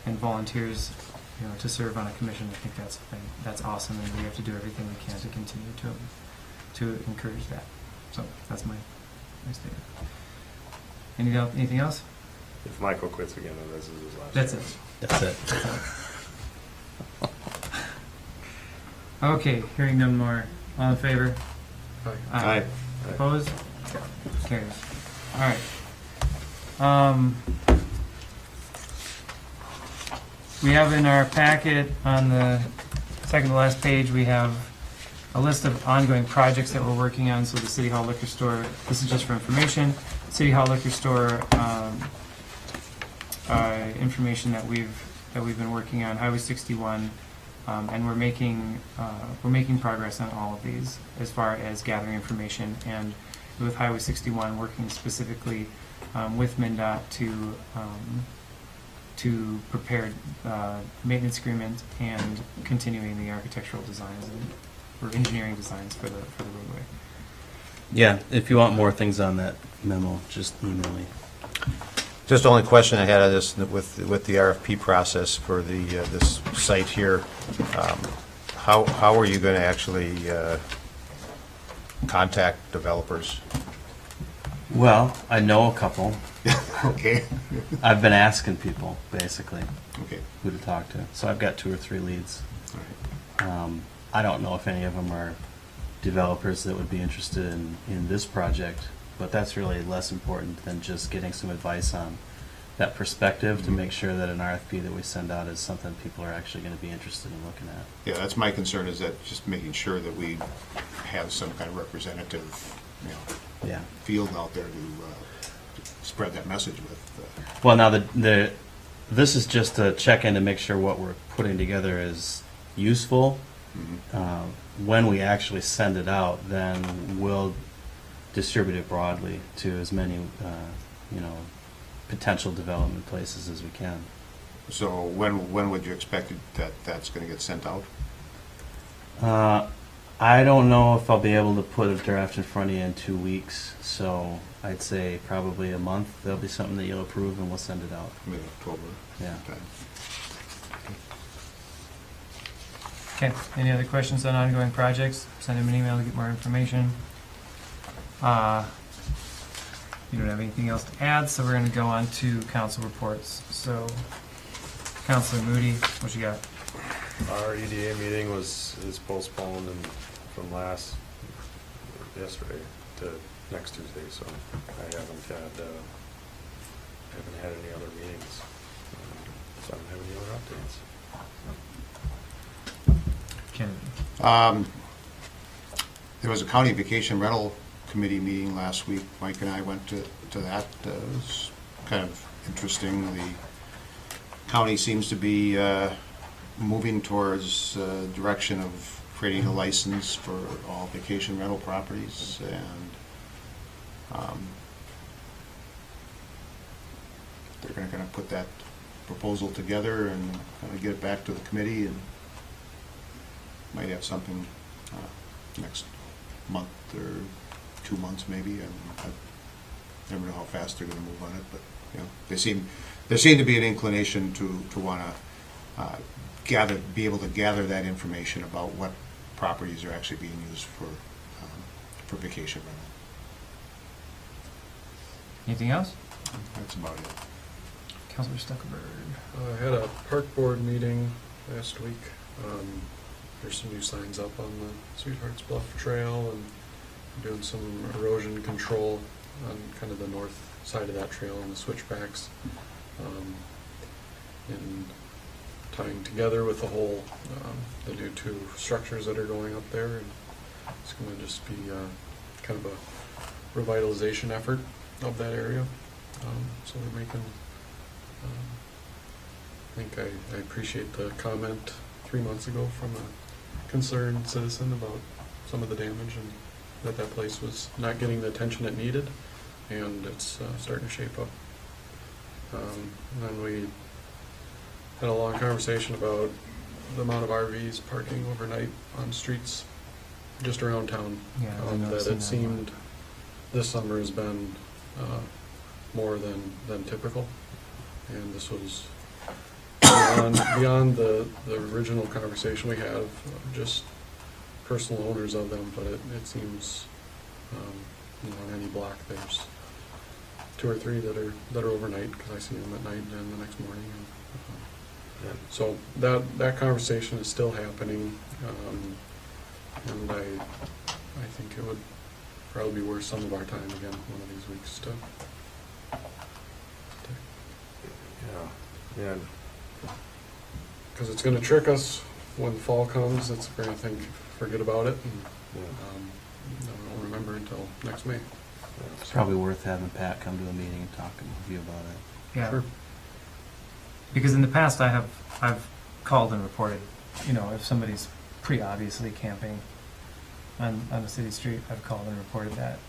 and volunteers, to serve on a commission, I think that's awesome, and we have to do everything we can to continue to encourage that. So that's my statement. Anything else? If Michael quits again, then this is his last. That's year. it. That's it. Okay, hearing none more. All in favor? Aye. Opposed? Carries. All right. We have in our packet on the second to last page, we have a list of ongoing projects that we're working on. So the City Hall Liquor Store, this is just for information. City Hall Liquor Store, information that we've been working on, Highway 61, and we're making progress on all of these as far as gathering information, and with Highway 61 working specifically with MnDOT to prepare maintenance agreement and continuing the architectural designs or engineering designs for the roadway. Yeah, if you want more things on that memo, just email me. Just the only question I had on this, with the RFP process for this site here, how are you going to actually contact developers? Well, I know a couple. Okay. I've been asking people, basically, Okay. who to talk to. So I've got 2 or 3 leads. All right. I don't know if any of them are developers that would be interested in this project, but that's really less important than just getting some advice on that perspective to make sure that an RFP that we send out is something people are actually going to be interested in looking at. Yeah, that's my concern, is that just making sure that we have some kind of representative, Yeah. field out there to spread that message with. Well, now this is just a check-in to make sure what we're putting together is useful. When we actually send it out, then we'll distribute it broadly to as many, potential development places as we can. So when would you expect that that's going to get sent out? I don't know if I'll be able to put a draft in front of you in 2 weeks, so I'd say probably a month. There'll be something that you'll approve and we'll send it out. Mid-October. Yeah. Okay. Okay, any other questions on ongoing projects? Send him an email to get more information. You don't have anything else to add, so we're going to go on to council reports. So, Councilor Moody, what you got? Our EDA meeting is postponed from yesterday to next Tuesday, so I haven't had any other meetings. So I don't have any other updates. Kennedy. There was a county vacation rental committee meeting last week. Mike and I went to that. It was kind of interesting. The county seems to be moving towards direction of creating a license for all vacation rental properties, and they're going to put that proposal together and kind of get it back to the committee, and might have something next month or 2 months maybe. I never know how fast they're going to move on it, but there seem to be an inclination to want to be able to gather that information about what properties are actually being used for vacation rental. Anything else? That's about it. Councilor Stuckelberg. I had a park board meeting last week. There's some new signs up on the Sweethearts Bluff Trail, and doing some erosion control on kind of the north side of that trail on the switchbacks, and tying together with the whole, the new 2 structures that are going up there. And it's going to just be kind of a revitalization effort of that area. So we're making, I think I appreciate the comment 3 months ago from a concerned citizen about some of the damage, and that place was not getting the attention it needed, and it's starting to shape up. And then we had a long conversation about the amount of RVs parking overnight on streets just around town. Yeah, I noticed that it that. seemed this summer has been more than typical, and this was beyond the original conversation we had of just personal owners of them, but it seems on any block there's 2 or 3 that are overnight, because I see them at night and the next morning. And, so that conversation is still happening, and I think it would probably be worth some of our time again one of these weeks to Yeah, because it's going to trick us when fall comes. It's we're going to think, forget about it, and then we won't remember until next May. It's probably worth having Pat come to a meeting and talking with you about it. Yeah. Sure. Because in the past, I've called and reported, if somebody's pretty obviously camping on the city street, I've called and reported that.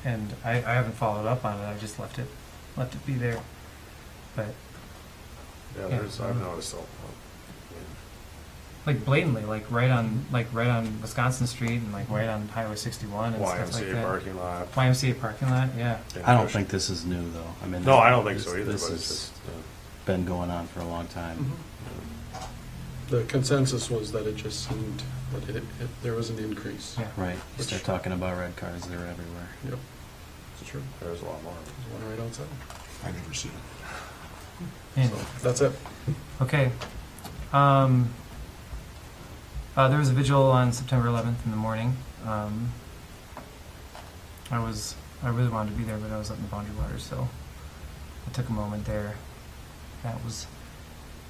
And I haven't followed up on it, I've just left it be there. But, yeah, I've noticed, like blatantly, like right on Wisconsin Street and like right on Highway 61 and stuff like YMCA that. parking lot. YMCA parking lot, yeah. I don't think this is new, though. I mean, No, I don't think so either, This but it's has just, been going on for a long time. The consensus was that it just seemed that there was an increase. Yeah. Right. You start talking about red cars, they're everywhere. Yep, it's true. there's a lot more. There's one right outside. I never seen it. And- So that's it. Okay. There was a vigil on September 11th in the morning. I really wanted to be there, but I was up in the Boundary Waters, so I took a moment there. I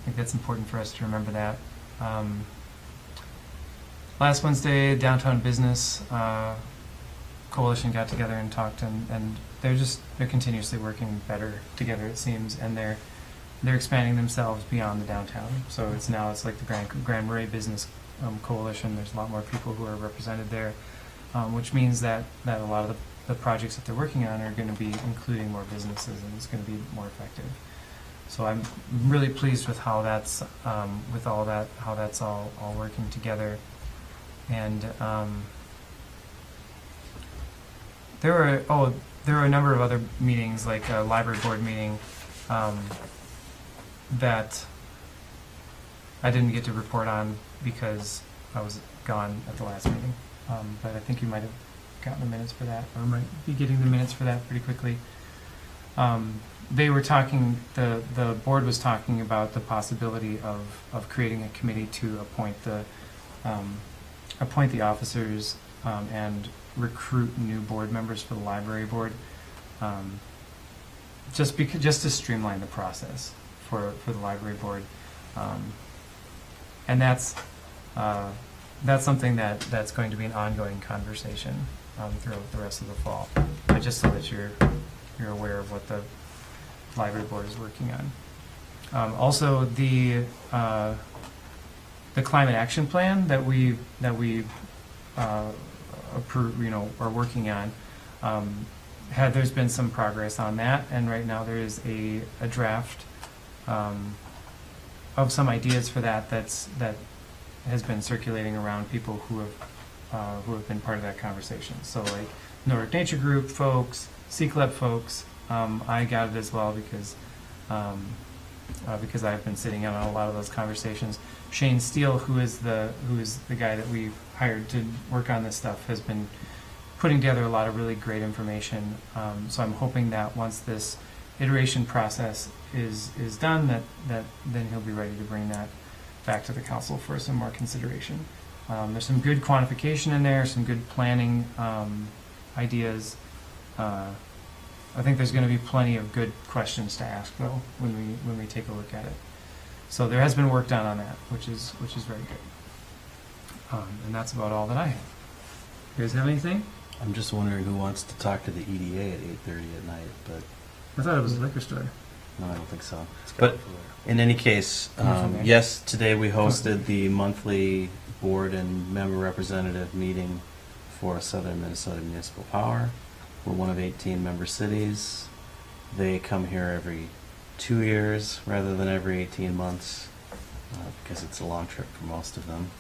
think that's important for us to remember that. Last Wednesday, Downtown Business Coalition got together and talked, and they're continuously working better together, it seems, and they're expanding themselves beyond the downtown. So it's like the Grand Marais Business Coalition. There's a lot more people who are represented there, which means that a lot of the projects that they're working on are going to be including more businesses, and it's going to be more effective. So I'm really pleased with how that's with all that, how that's all working together. And there were a number of other meetings, like a library board meeting that I didn't get to report on because I was gone at the last meeting. But I think you might have gotten the minutes for that, or might be getting the minutes for that pretty quickly. They were talking, the board was talking about the possibility of creating a committee to appoint the officers and recruit new board members for the library board, just to streamline the process for the library board, and that's something that's going to be an ongoing conversation throughout the rest of the fall. But just so that you're aware of what the library board is working on. Also, the climate action plan that we approve, are working on. There's been some progress on that, and right now there is a draft of some ideas for that has been circulating around people who have been part of that conversation. So like Nordic Nature Group folks, Sea Club folks. I got it as well because I've been sitting in on a lot of those conversations. Shane Steele, who is the guy that we've hired to work on this stuff, has been putting together a lot of really great information. So I'm hoping that once this iteration process is done, that then he'll be ready to bring that back to the council for some more consideration. There's some good quantification in there, some good planning ideas. I think there's going to be plenty of good questions to ask, though, when we take a look at it. So there has been work done on that, which is very good. And that's about all that I have. You guys have anything? I'm just wondering who wants to talk to the EDA at 8:30 at night, but I thought it was a liquor store. no, I don't think so. It's But coming from there. in any case, From there. yes, today we hosted the monthly board and member representative meeting for Southern Minnesota Municipal Power. We're one of 18 member cities. They come here every 2 years rather than every 18 months because it's a long trip for most of them.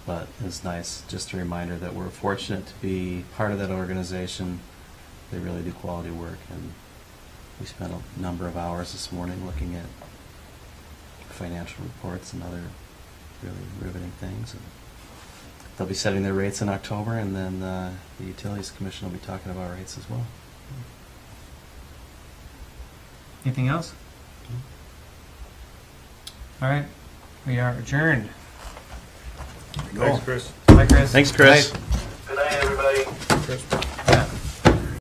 But it's nice, just a reminder that we're fortunate to be part of that organization. They really do quality work, and we spent a number of hours this morning looking at financial reports and other really riveting things. And they'll be setting their rates in October, and then the Utilities Commission will be talking about rates as well. Anything else? All right, we are adjourned. Thanks, Chris. Bye, Chris. Thanks, Chris. Good night, everybody. Chris?